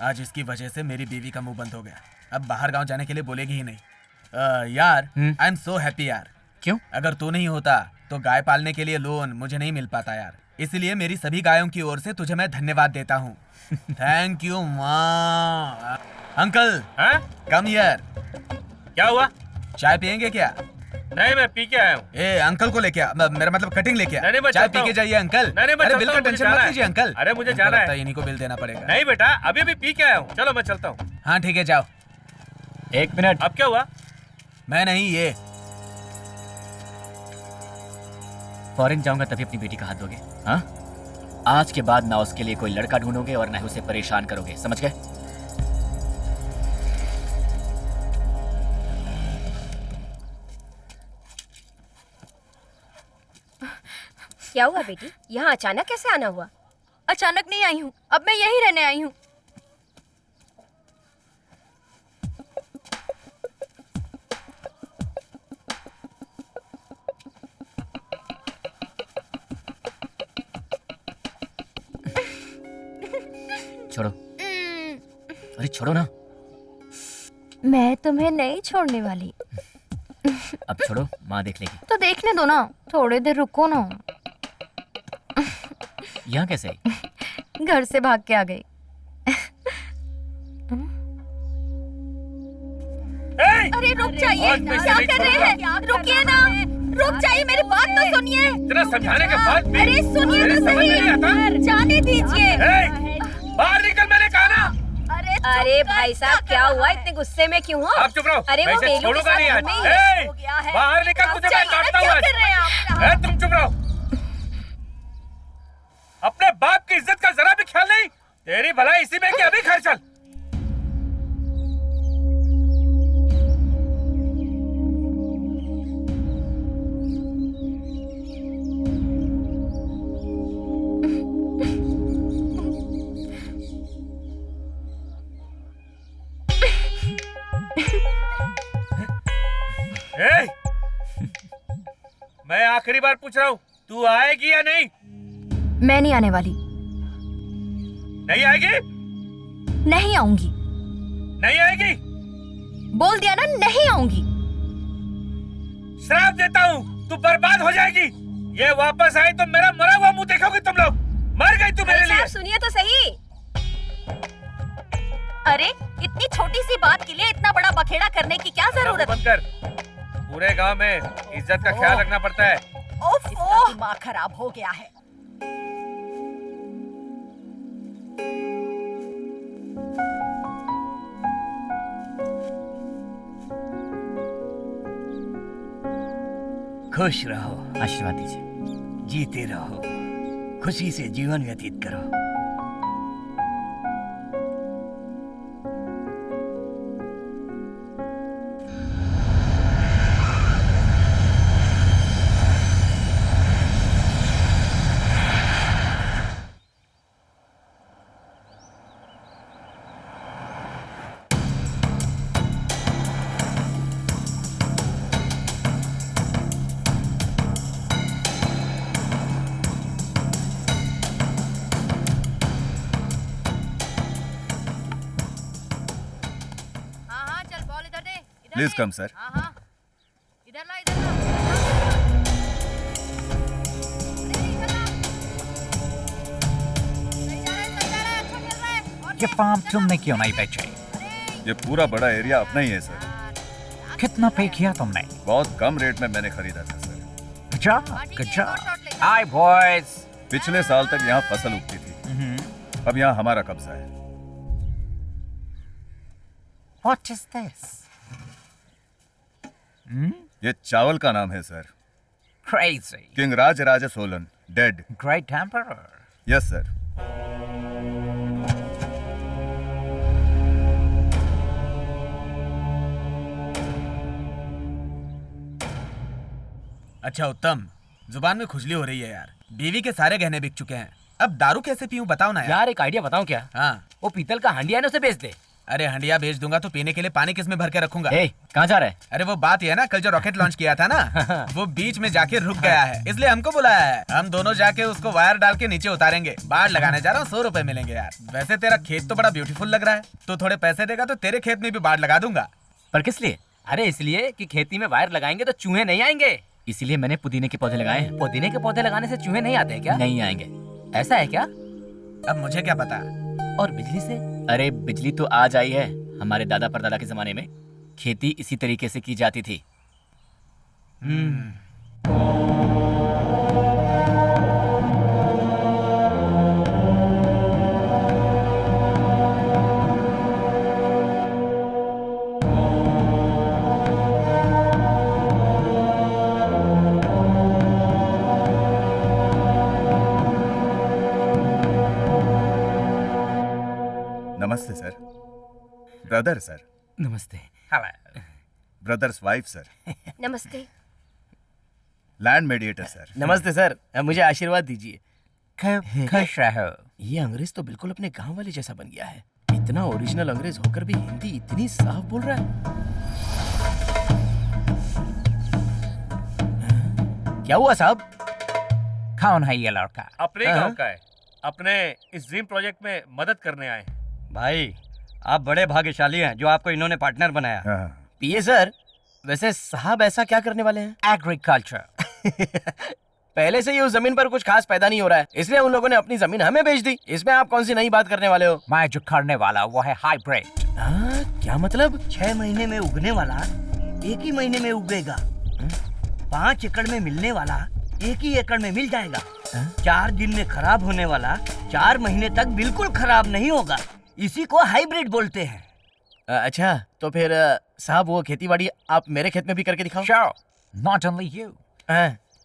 आज इसकी वजह से मेरी बीवी का मुंह बंद हो गया। अब बाहर गांव जाने के लिए बोलेगी ही नहीं। यार आई एम सो हैप्पी यार। क्यों? अगर तू नहीं होता तो गाय पालने के लिए लोन मुझे नहीं मिल पाता यार। इसलिए मेरी सभी गायों की ओर से तुझे मैं धन्यवाद देता हूँ। थैंक यू माँ। Uncle come here. क्या हुआ? चाय पियेंगे क्या? नहीं, मैं पी के आया हूँ। ए अंकल को लेके आ, मेरा मतलब कटिंग लेके आ। नहीं, मैं चाय चलता पी के हूँ। जाइए अंकल। नहीं, मैं अरे चलता बिल का हूँ, मुझे टेंशन जाना मत है। लीजिए अंकल। अरे मुझे हमको जाना लगता है। इन्हीं को बिल देना पड़ेगा। नहीं बेटा, अभी अभी पी के आया हूँ। चलो मैं चलता हूँ। हाँ ठीक है जाओ। 1 मिनट। अब क्या हुआ? मैं नहीं, ये फॉरेन जाऊंगा तभी अपनी बेटी का हाथ दोगे? हाँ, आज के बाद ना उसके लिए कोई लड़का ढूंढोगे और ना ही उसे परेशान करोगे, समझ गए? क्या हुआ बेटी? यहाँ अचानक कैसे आना हुआ? अचानक नहीं आई हूँ, अब मैं यहीं रहने आई हूँ। छोड़ो। अरे छोड़ो ना। मैं तुम्हें नहीं छोड़ने वाली। अब छोड़ो, माँ देख लेगी। तो देखने दो ना, थोड़ी देर रुको ना। यहाँ कैसे? घर से भाग के आ गई। अरे रुक जाइए, क्या कर रहे हैं? रुकिए ना, रुक जाइए, मेरी बात तो सुनिए। तेरा समझाने के बाद भी अरे सुनिए तो सही, जाने दीजिए। बाहर निकल, मैंने कहा ना। अरे भाई साहब, क्या हुआ? इतने गुस्से में क्यों हो? आप चुप रहो। अरे मैं वो इसे मेलू के छोड़ूंगा साथ नहीं आज। घर में ही हो गया है। बाहर निकल, तुझे मैं काटता हूँ आज। क्या कर रहे हैं आप? तुम चुप रहो। अपने बाप की इज्जत का जरा भी ख्याल नहीं। तेरी भलाई इसी में कि अभी घर चल। मैं आखिरी बार पूछ रहा हूँ, तू आएगी या नहीं? मैं नहीं आने वाली। नहीं आएगी? नहीं आऊंगी। नहीं आएगी? बोल दिया ना, नहीं आऊंगी। श्राप देता हूँ, तू बर्बाद हो जाएगी। ये वापस आई तो मेरा मरा हुआ मुंह देखोगी तुम लोग। मर गई तू मेरे लिए। सुनिए तो सही। अरे इतनी छोटी सी बात के लिए इतना बड़ा बखेड़ा करने की क्या जरूरत? बंद कर। पूरे गांव में इज्जत का ख्याल रखना पड़ता है। इसका दिमाग खराब हो गया है। खुश रहो। आशीर्वाद दीजिए। जीते रहो, खुशी से जीवन व्यतीत करो। Please come sir. इधर ला, इधर ला। ये फार्म तुमने क्यों नहीं बेचे? ये पूरा बड़ा एरिया अपना ही है सर। कितना पे किया तुमने? बहुत कम रेट में मैंने खरीदा था sir. good job. Hi boys. पिछले साल तक यहाँ फसल उगती थी। अब यहाँ हमारा कब्जा है। What is this? ये चावल का नाम है सर। Crazy. किंग राज राजा सोलन, dead. Great emperor. Yes sir. अच्छा उत्तम, जुबान में खुजली हो रही है यार। बीवी के सारे गहने बिक चुके हैं, अब दारू कैसे पीऊं बताओ ना यार। यार एक आइडिया बताऊं क्या? हाँ। वो पीतल का हांडिया है ना, उसे बेच दे। अरे हंडिया बेच दूंगा तो पीने के लिए पानी किस में भर के रखूंगा? कहाँ जा रहे? अरे वो बात ये है ना, कल जो रॉकेट लॉन्च किया था ना वो बीच में जाके रुक गया है, इसलिए हमको बुलाया है। हम दोनों जाके उसको वायर डाल के नीचे उतारेंगे। बाढ़ लगाने जा रहा हूँ, 100 रुपए मिलेंगे यार। वैसे तेरा खेत तो बड़ा ब्यूटीफुल लग रहा है, तो थोड़े पैसे देगा तो तेरे खेत में भी बाढ़ लगा दूंगा। पर किस लिए? अरे इसलिए कि खेती में वायर लगाएंगे तो चूहे नहीं आएंगे, इसीलिए मैंने पुदीने के पौधे लगाए हैं। पुदीने के पौधे लगाने से चूहे नहीं आते हैं क्या? नहीं आएंगे। ऐसा है क्या? अब मुझे क्या पता। और बिजली से? अरे बिजली तो आज आई है। हमारे दादा परदादा के जमाने में खेती इसी तरीके से की जाती थी। नमस्ते सर। Brother sir. नमस्ते। Brother's wife sir. नमस्ते। Land mediator sir. नमस्ते सर, मुझे आशीर्वाद दीजिए। खुश रहो। ये अंग्रेज तो बिल्कुल अपने गांव वाले जैसा बन गया है। इतना ओरिजिनल अंग्रेज होकर भी हिंदी इतनी साफ बोल रहा है। क्या हुआ साहब? कौन है ये लड़का? अपने गांव का है। अपने इस ड्रीम प्रोजेक्ट में मदद करने आए हैं। भाई आप बड़े भाग्यशाली हैं जो आपको इन्होंने पार्टनर बनाया। पीए सर, वैसे साहब ऐसा क्या करने वाले हैं? एग्रीकल्चर। पहले से ही उस जमीन पर कुछ खास पैदा नहीं हो रहा है, इसलिए उन लोगों ने अपनी जमीन हमें बेच दी। इसमें आप कौन सी नई बात करने वाले हो? मैं जो करने वाला वो है हाइब्रिड। क्या मतलब? 6 महीने में उगने वाला 1 ही महीने में उगेगा। 5 एकड़ में मिलने वाला 1 ही एकड़ में मिल जाएगा। 4 दिन में खराब होने वाला 4 महीने तक बिल्कुल खराब नहीं होगा। इसी को हाइब्रिड बोलते हैं। अच्छा, तो फिर साहब वो खेतीबाड़ी आप मेरे खेत में भी करके दिखाओ। Sure, not only you.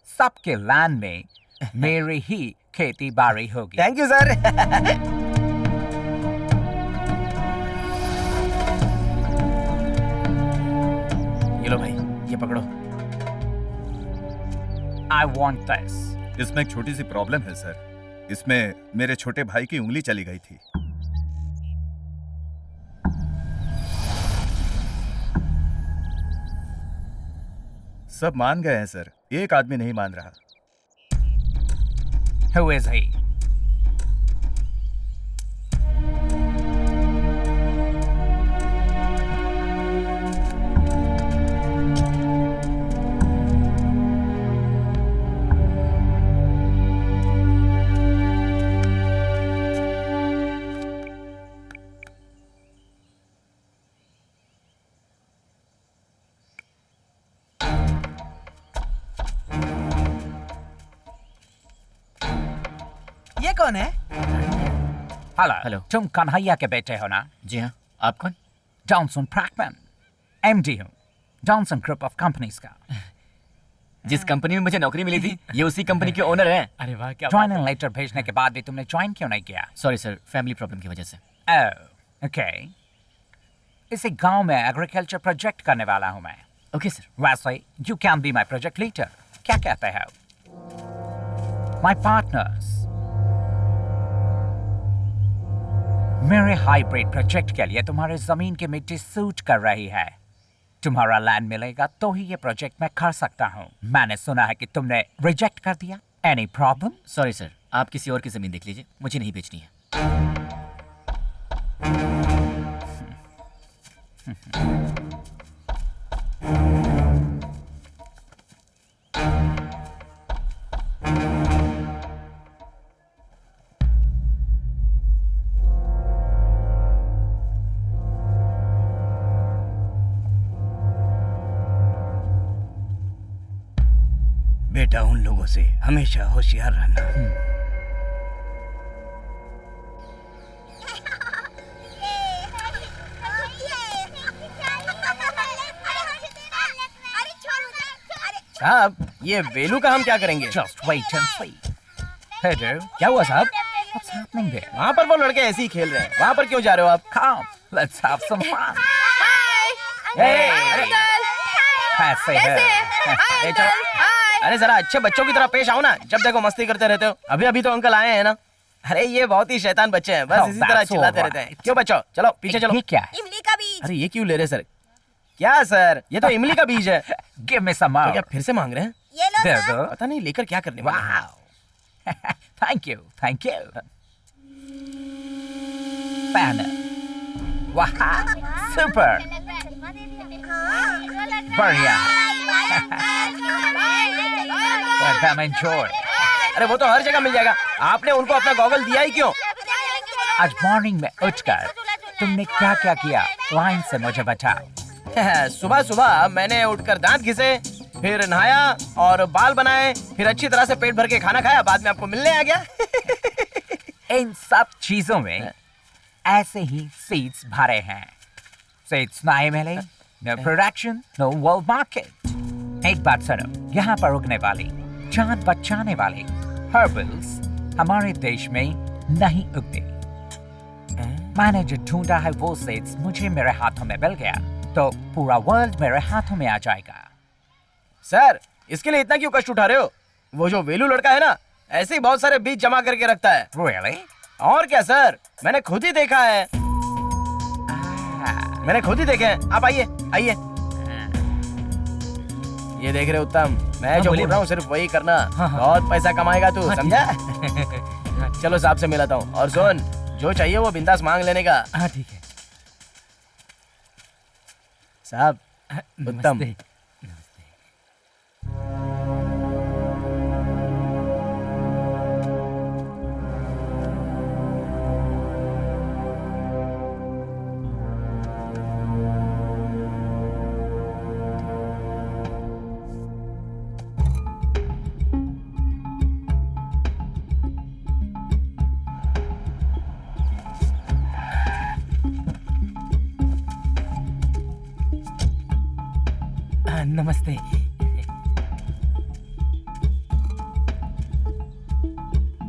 सबके लैंड में मेरी ही खेती बाड़ी होगी। Thank you sir. ये लो भाई, ये पकड़ो। I want this. इसमें एक छोटी सी प्रॉब्लम है सर। इसमें मेरे छोटे भाई की उंगली चली गई थी। सब मान गए हैं सर, एक आदमी नहीं मान रहा। Who is he? ये कौन है? हेलो। तुम कन्हैया के बेटे हो ना? जी हाँ। आप कौन? जॉनसन प्रैकमैन, एमडी हूँ, जॉनसन ग्रुप ऑफ कंपनीज का। जिस कंपनी में मुझे नौकरी मिली थी ये उसी कंपनी के ओनर हैं। अरे वाह, क्या ज्वाइनिंग लेटर भेजने के बाद भी तुमने ज्वाइन क्यों नहीं किया? सॉरी सर, फैमिली प्रॉब्लम की वजह से। ओके। इसी गांव में एग्रीकल्चर प्रोजेक्ट करने वाला हूँ मैं। Okay sir. वैसे you can be my project leader. क्या कहते हो? माय पार्टनर्स, मेरे हाइब्रिड प्रोजेक्ट के लिए तुम्हारे जमीन की मिट्टी सूट कर रही है। तुम्हारा लैंड मिलेगा तो ही ये प्रोजेक्ट मैं कर सकता हूँ। मैंने सुना है कि तुमने रिजेक्ट कर दिया। Any problem? सॉरी सर, आप किसी और की जमीन देख लीजिए, मुझे नहीं बेचनी है। बेटा उन लोगों से हमेशा होशियार रहना। साहब, ये वेलू का हम क्या करेंगे? Just wait and see. Pedro, क्या हुआ साहब? what's happening there? वहाँ पर वो लड़के ऐसे ही खेल रहे हैं, वहाँ पर क्यों जा रहे हो आप? Come, let's have some fun. Hey, कैसे ए, चलो। अरे जरा अच्छे बच्चों की तरह पेश आओ ना, जब देखो मस्ती करते रहते हो। अभी अभी तो अंकल आए हैं ना। अरे ये बहुत ही शैतान बच्चे हैं, बस Oh, इसी तरह that's चिल्लाते all रहते हैं। क्यों बच्चों, चलो पीछे चलो। ये क्या है? इमली का बीज। अरे ये क्यों ले रहे सर? क्या सर, ये तो इमली का बीज है। गिव मी सम तो क्या फिर से मांग रहे हैं? ये लो दे सर। दो। पता नहीं लेकर क्या करने वाले हैं। Thank you, thank you. Banner, वाह, सुपर, बढ़िया। Let them enjoy. अरे वो तो हर जगह मिल जाएगा, आपने उनको अपना गॉगल दिया ही क्यों? आज मॉर्निंग में उठकर तुमने क्या क्या किया, लाइन से मुझे बताओ। सुबह सुबह मैंने उठकर दांत घिसे, फिर नहाया और बाल बनाए, फिर अच्छी तरह से पेट भर के खाना खाया, बाद में आपको मिलने आ गया। इन सब चीजों में ऐसे ही सीड्स भरे हैं। सीड्स नहीं मिले, no production, no world market. एक बात सुनो, यहाँ पर उगने वाली, जान बचाने वाली हर्बल्स हमारे देश में नहीं उगते। मैंने जो ढूंढा है वो सीड्स मुझे मेरे हाथों में मिल गया, तो पूरा वर्ल्ड मेरे हाथों में आ जाएगा। सर, इसके लिए इतना क्यों कष्ट उठा रहे हो? वो जो वेलू लड़का है ना, ऐसे ही बहुत सारे बीज जमा करके रखता है। Really? और क्या सर, मैंने खुद ही देखा है। मैंने खुद ही देखे हैं। आप आइए आइए। ये देख रहे उत्तम, मैं जो बोल रहा हूँ सिर्फ वही करना। बहुत पैसा कमाएगा तू, समझा? चलो साहब से मिलाता हूँ। और सुन, जो चाहिए वो बिंदास मांग लेने का। हाँ ठीक है साहब। उत्तम। नमस्ते।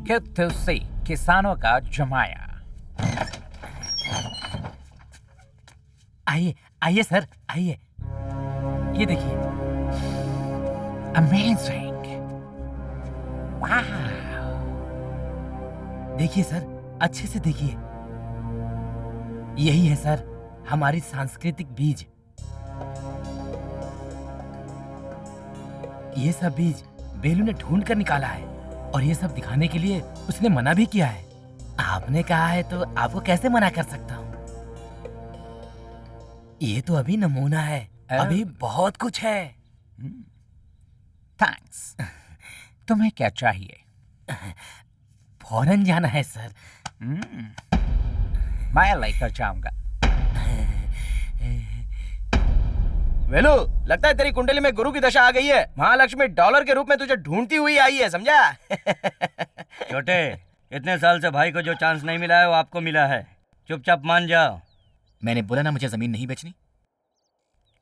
Good to see किसानों का जमाया। आइए आइए सर, आइए। ये देखिए। Amazing! Wow! देखिए सर, अच्छे से देखिए। यही है सर हमारी सांस्कृतिक बीज। ये सब बीज बेलू ने ढूंढ कर निकाला है और ये सब दिखाने के लिए उसने मना भी किया है। आपने कहा है तो आपको कैसे मना कर सकता हूँ? ये तो अभी नमूना है, अभी बहुत कुछ है। थैंक्स। तुम्हें क्या चाहिए? फौरन जाना है सर। मैं लेकर जाऊंगा। वेलू, लगता है तेरी कुंडली में गुरु की दशा आ गई है। महालक्ष्मी डॉलर के रूप में तुझे ढूंढती हुई आई है, समझा? छोटे, इतने साल से भाई को जो चांस नहीं मिला है वो आपको मिला है। चुपचाप मान जाओ। मैंने बोला ना मुझे जमीन नहीं बेचनी।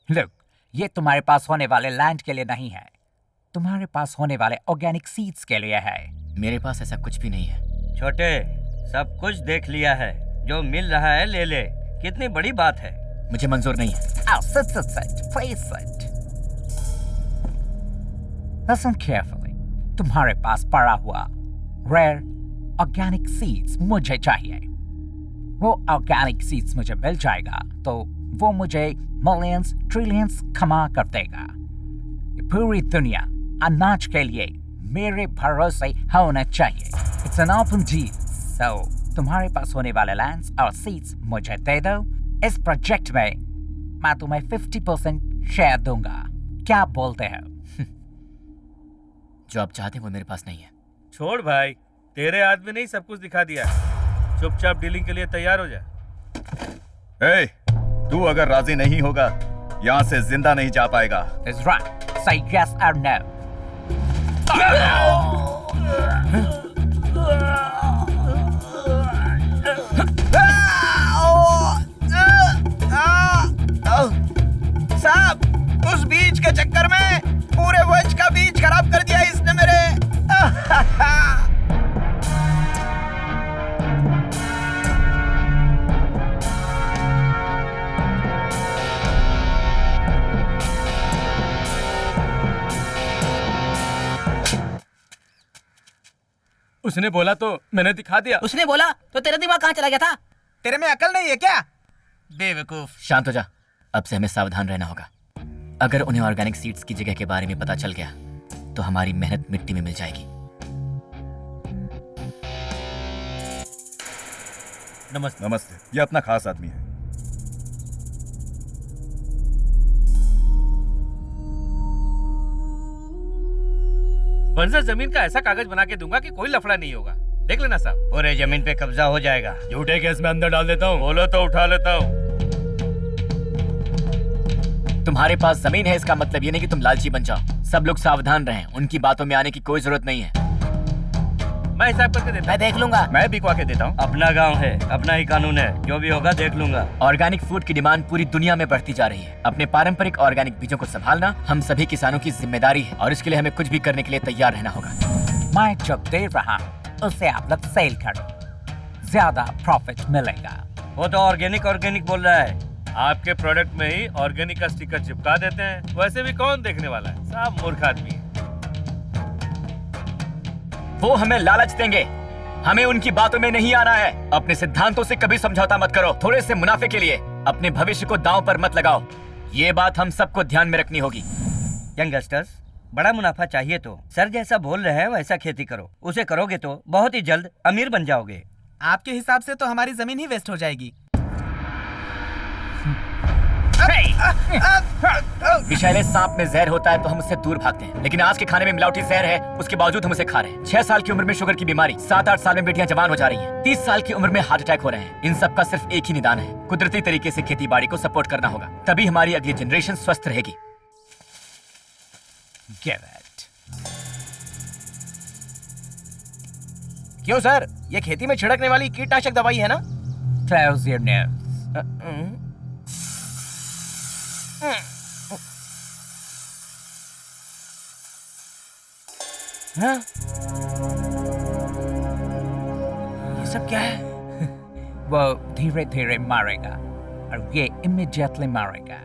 Look, ये तुम्हारे पास होने वाले लैंड के लिए नहीं है, तुम्हारे पास होने वाले ऑर्गेनिक सीड्स के लिए है। मेरे पास ऐसा कुछ भी नहीं है। छोटे, सब कुछ देख लिया है, जो मिल रहा है ले ले। कितनी बड़ी बात है। मुझे मंजूर नहीं है। Sit, please sit. Listen carefully. तुम्हारे पास पड़ा हुआ rare organic seeds मुझे चाहिए। वो organic seeds मुझे मिल जाएगा तो वो मुझे millions, trillions कमा कर देगा। पूरी दुनिया अनाज के लिए मेरे भरोसे होना चाहिए। It's an open deal. So तुम्हारे पास होने वाले लैंड्स और सीड्स मुझे दे दो। इस प्रोजेक्ट में मैं तुम्हें 50% शेयर दूंगा। क्या बोलते हो? जो आप चाहते हैं वो मेरे पास नहीं है। छोड़ भाई, तेरे आदमी ने ही सब कुछ दिखा दिया। चुपचाप डीलिंग के लिए तैयार हो जा। ए, तू अगर राजी नहीं होगा यहाँ से जिंदा नहीं जा पाएगा। That's right. Say yes or no. साहब, उस बीज के चक्कर में पूरे वंश का बीज खराब कर दिया इसने मेरे। उसने बोला तो मैंने दिखा दिया। उसने बोला तो तेरा दिमाग कहाँ चला गया था? तेरे में अकल नहीं है क्या बेवकूफ? शांत हो जा। अब से हमें सावधान रहना होगा। अगर उन्हें ऑर्गेनिक सीड्स की जगह के बारे में पता चल गया तो हमारी मेहनत मिट्टी में मिल जाएगी। नमस्ते। नमस्ते। ये अपना खास आदमी है। बंजर जमीन का ऐसा कागज बना के दूंगा कि कोई लफड़ा नहीं होगा। देख लेना साहब। पूरे जमीन पे कब्जा हो जाएगा। झूठे केस में अंदर डाल देता हूँ। बोलो तो उठा लेता हूँ। तुम्हारे पास जमीन है इसका मतलब ये नहीं कि तुम लालची बन जाओ। सब लोग सावधान रहें, उनकी बातों में आने की कोई जरूरत नहीं है। मैं हिसाब करके देता हूँ। मैं देख लूंगा। मैं बिकवा के देता हूँ। अपना गांव है, अपना ही कानून है, जो भी होगा देख लूंगा। ऑर्गेनिक फूड की डिमांड पूरी दुनिया में बढ़ती जा रही है। अपने पारंपरिक ऑर्गेनिक बीजों को संभालना हम सभी किसानों की जिम्मेदारी है और इसके लिए हमें कुछ भी करने के लिए तैयार रहना होगा। मैं जो दे रहा हूँ उससे आप लोग सेल करो, ज्यादा प्रॉफिट मिलेगा। वो तो ऑर्गेनिक बोल रहा है। आपके प्रोडक्ट में ही ऑर्गेनिक का स्टिकर चिपका देते हैं। वैसे भी कौन देखने वाला है, सब मूर्ख आदमी है। वो हमें लालच देंगे, हमें उनकी बातों में नहीं आना है। अपने सिद्धांतों से कभी समझौता मत करो। थोड़े से मुनाफे के लिए अपने भविष्य को दांव पर मत लगाओ। ये बात हम सबको ध्यान में रखनी होगी। यंगस्टर्स, बड़ा मुनाफा चाहिए तो सर जैसा बोल रहे हैं वैसा खेती करो। उसे करोगे तो बहुत ही जल्द अमीर बन जाओगे। आपके हिसाब से तो हमारी जमीन ही वेस्ट हो जाएगी। विषैले सांप में जहर होता है तो हम उससे दूर भागते हैं, लेकिन आज के खाने में मिलावटी जहर है, उसके बावजूद हम उसे खा रहे हैं। 6 साल की उम्र में शुगर की बीमारी, 7-8 साल में बेटियां जवान हो जा रही हैं, 30 साल की उम्र में हार्ट अटैक हो रहे हैं। इन सब का सिर्फ एक ही निदान है, कुदरती तरीके से खेती बाड़ी को सपोर्ट करना होगा। तभी हमारी अगली जनरेशन स्वस्थ रहेगी। क्यों सर, ये खेती में छिड़कने वाली कीटनाशक दवाई है ना? हाँ? ये सब क्या है? वो धीरे धीरे मारेगा और ये इमीडिएटली मारेगा।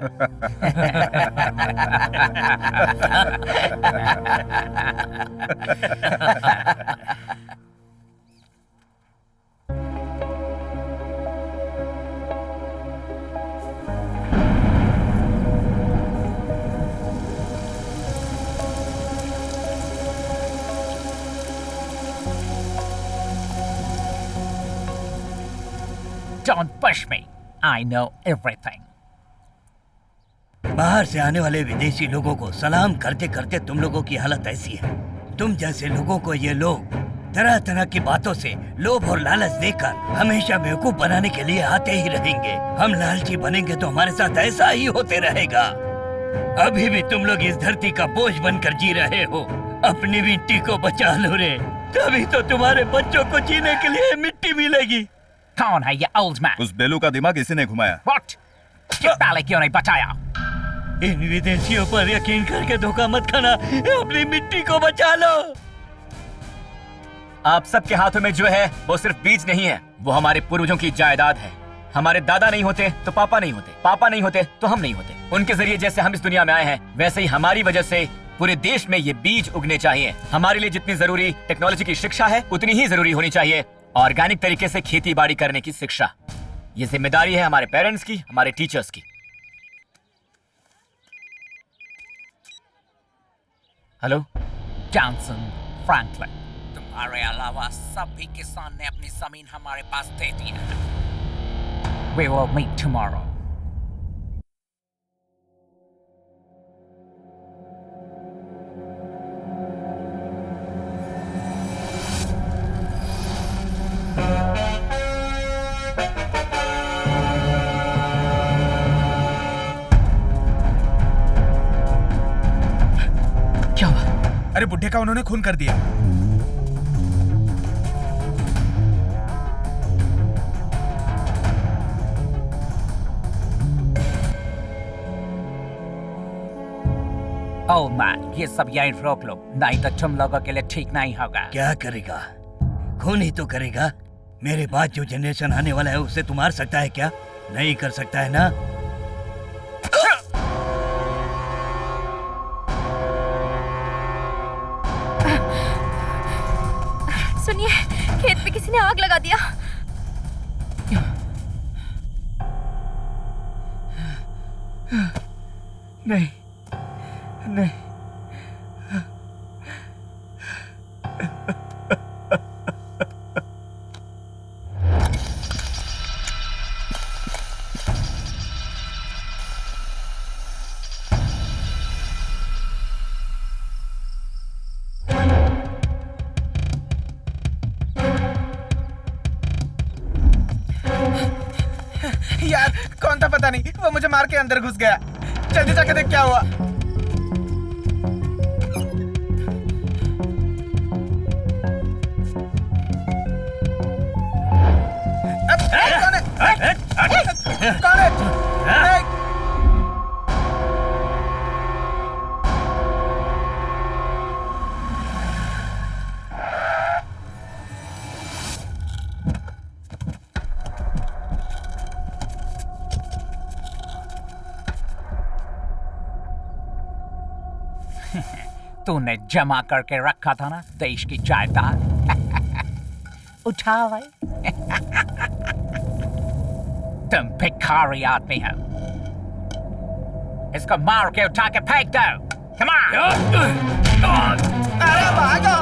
Don't push me. I know everything. बाहर से आने वाले विदेशी लोगों को सलाम करते करते तुम लोगों की हालत ऐसी है। तुम जैसे लोगों को ये लोग तरह तरह की बातों से लोभ और लालच देकर हमेशा बेवकूफ बनाने के लिए आते ही रहेंगे। हम लालची बनेंगे तो हमारे साथ ऐसा ही होते रहेगा। अभी भी तुम लोग इस धरती का बोझ बनकर जी रहे हो। अपनी मिट्टी को बचा लो रे, तभी तो तुम्हारे बच्चों को जीने के लिए मिट्टी मिलेगी। कौन है ये ओल्ड मैन? उस बेलू का दिमाग इसी ने घुमाया। What? पहले क्यों नहीं बताया? इन विदेशियों पर यकीन करके धोखा मत खाना, अपनी मिट्टी को बचा लो। आप सबके हाथों में जो है वो सिर्फ बीज नहीं है, वो हमारे पूर्वजों की जायदाद है। हमारे दादा नहीं होते तो पापा नहीं होते, पापा नहीं होते तो हम नहीं होते। उनके जरिए जैसे हम इस दुनिया में आए हैं, वैसे ही हमारी वजह से पूरे देश में ये बीज उगने चाहिए। हमारे लिए जितनी जरूरी टेक्नोलॉजी की शिक्षा है, उतनी ही जरूरी होनी चाहिए ऑर्गेनिक तरीके से खेती बाड़ी करने की शिक्षा। ये जिम्मेदारी है हमारे पेरेंट्स की, हमारे टीचर्स की। हेलो जॉनसन फ्रैंकलिन, तुम्हारे अलावा सभी किसान ने अपनी जमीन हमारे पास दे दी है। We will meet tomorrow. क्या हुआ? अरे बुड्ढे का उन्होंने खून कर दिया। ओल्ड मैन, ये सब यहीं रोक लो, नहीं तो तुम लोगों के लिए ठीक नहीं होगा। क्या करेगा? खून ही तो करेगा। मेरे बाद जो जनरेशन आने वाला है उसे तू मार सकता है क्या? नहीं कर सकता है ना? सुनिए, तुमने आग लगा दिया। नहीं नहीं, यार कौन था पता नहीं, वो मुझे मार के अंदर घुस गया। जल्दी जाके देख क्या हुआ। कौन है? कौन है? तूने जमा करके रखा था ना देश की जायदाद, उठा भाई। तुम भिखारी आदमी हो, इसको मार के उठा के फेंक दो। Come on! अरे भागो!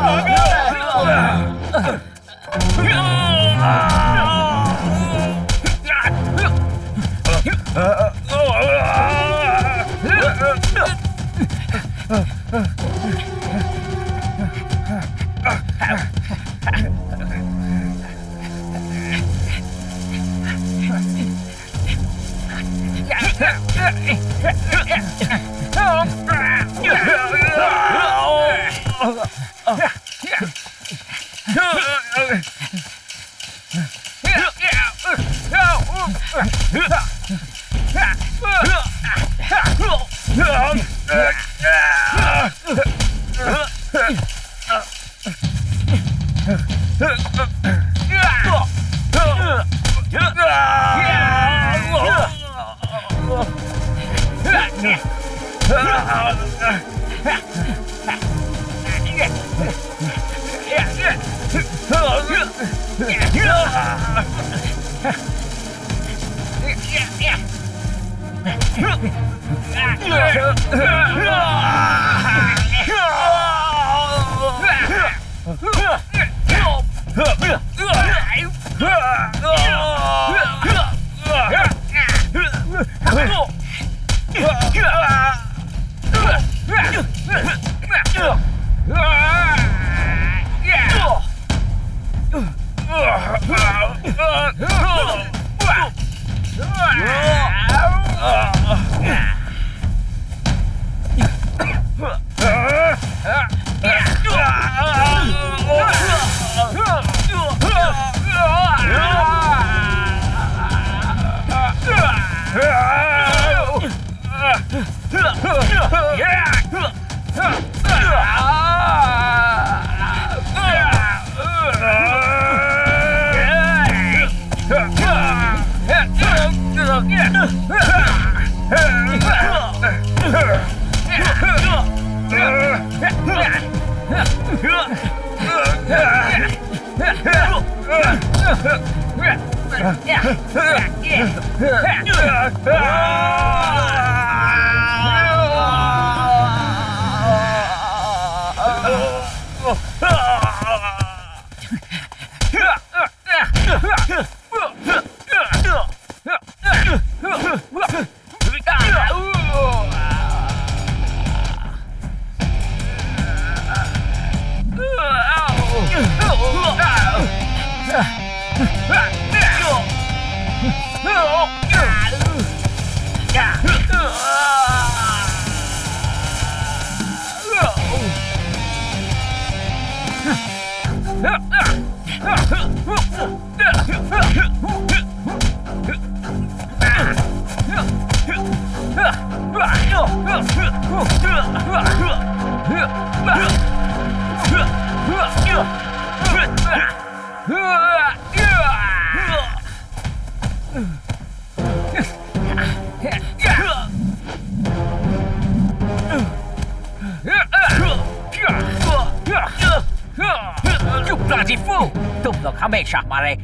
हमेशा हमारे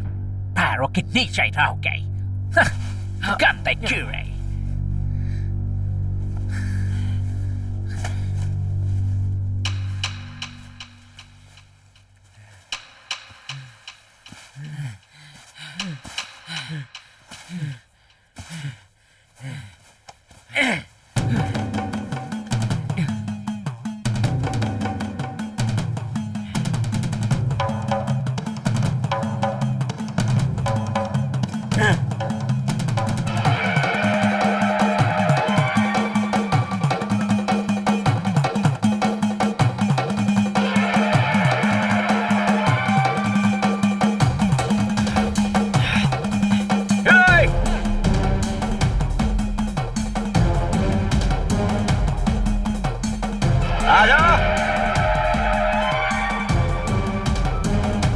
पैरों के नीचे रहोगे। गंदे कीड़े।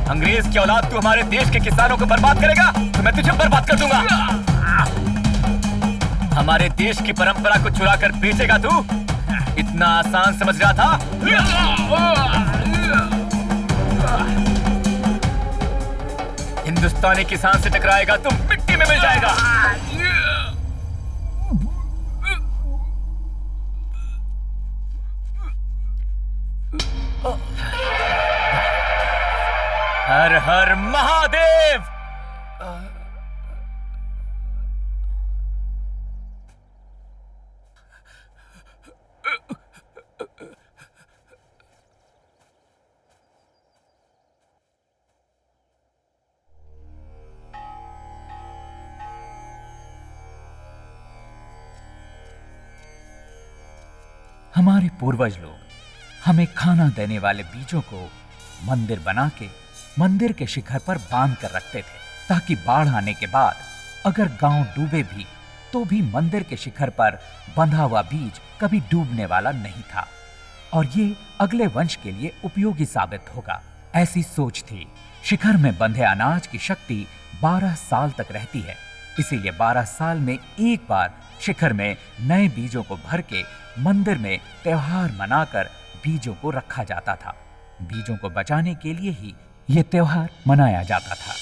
अंग्रेज की औलाद तू हमारे देश के किसानों को बर्बाद करेगा तो मैं तुझे बर्बाद कर दूंगा। हमारे देश की परंपरा को चुरा कर बेचेगा तू? इतना आसान समझ रहा था? हिंदुस्तानी किसान से टकराएगा तो मिट्टी में मिल जाएगा। हर हर महादेव। हमारे पूर्वज लोग हमें खाना देने वाले बीजों को मंदिर बना के मंदिर के शिखर पर बांध कर रखते थे, ताकि बाढ़ आने के बाद अगर गांव डूबे भी तो भी मंदिर के शिखर पर बंधा हुआ बीज कभी डूबने वाला नहीं था और ये अगले वंश के लिए उपयोगी साबित होगा। ऐसी सोच थी। शिखर में बंधे अनाज की शक्ति 12 साल तक रहती है, इसीलिए 12 साल में एक बार शिखर में नए बीजों को भर के मंदिर में त्योहार मनाकर बीजों को रखा जाता था। बीजों को बचाने के लिए ही ये त्योहार मनाया जाता था।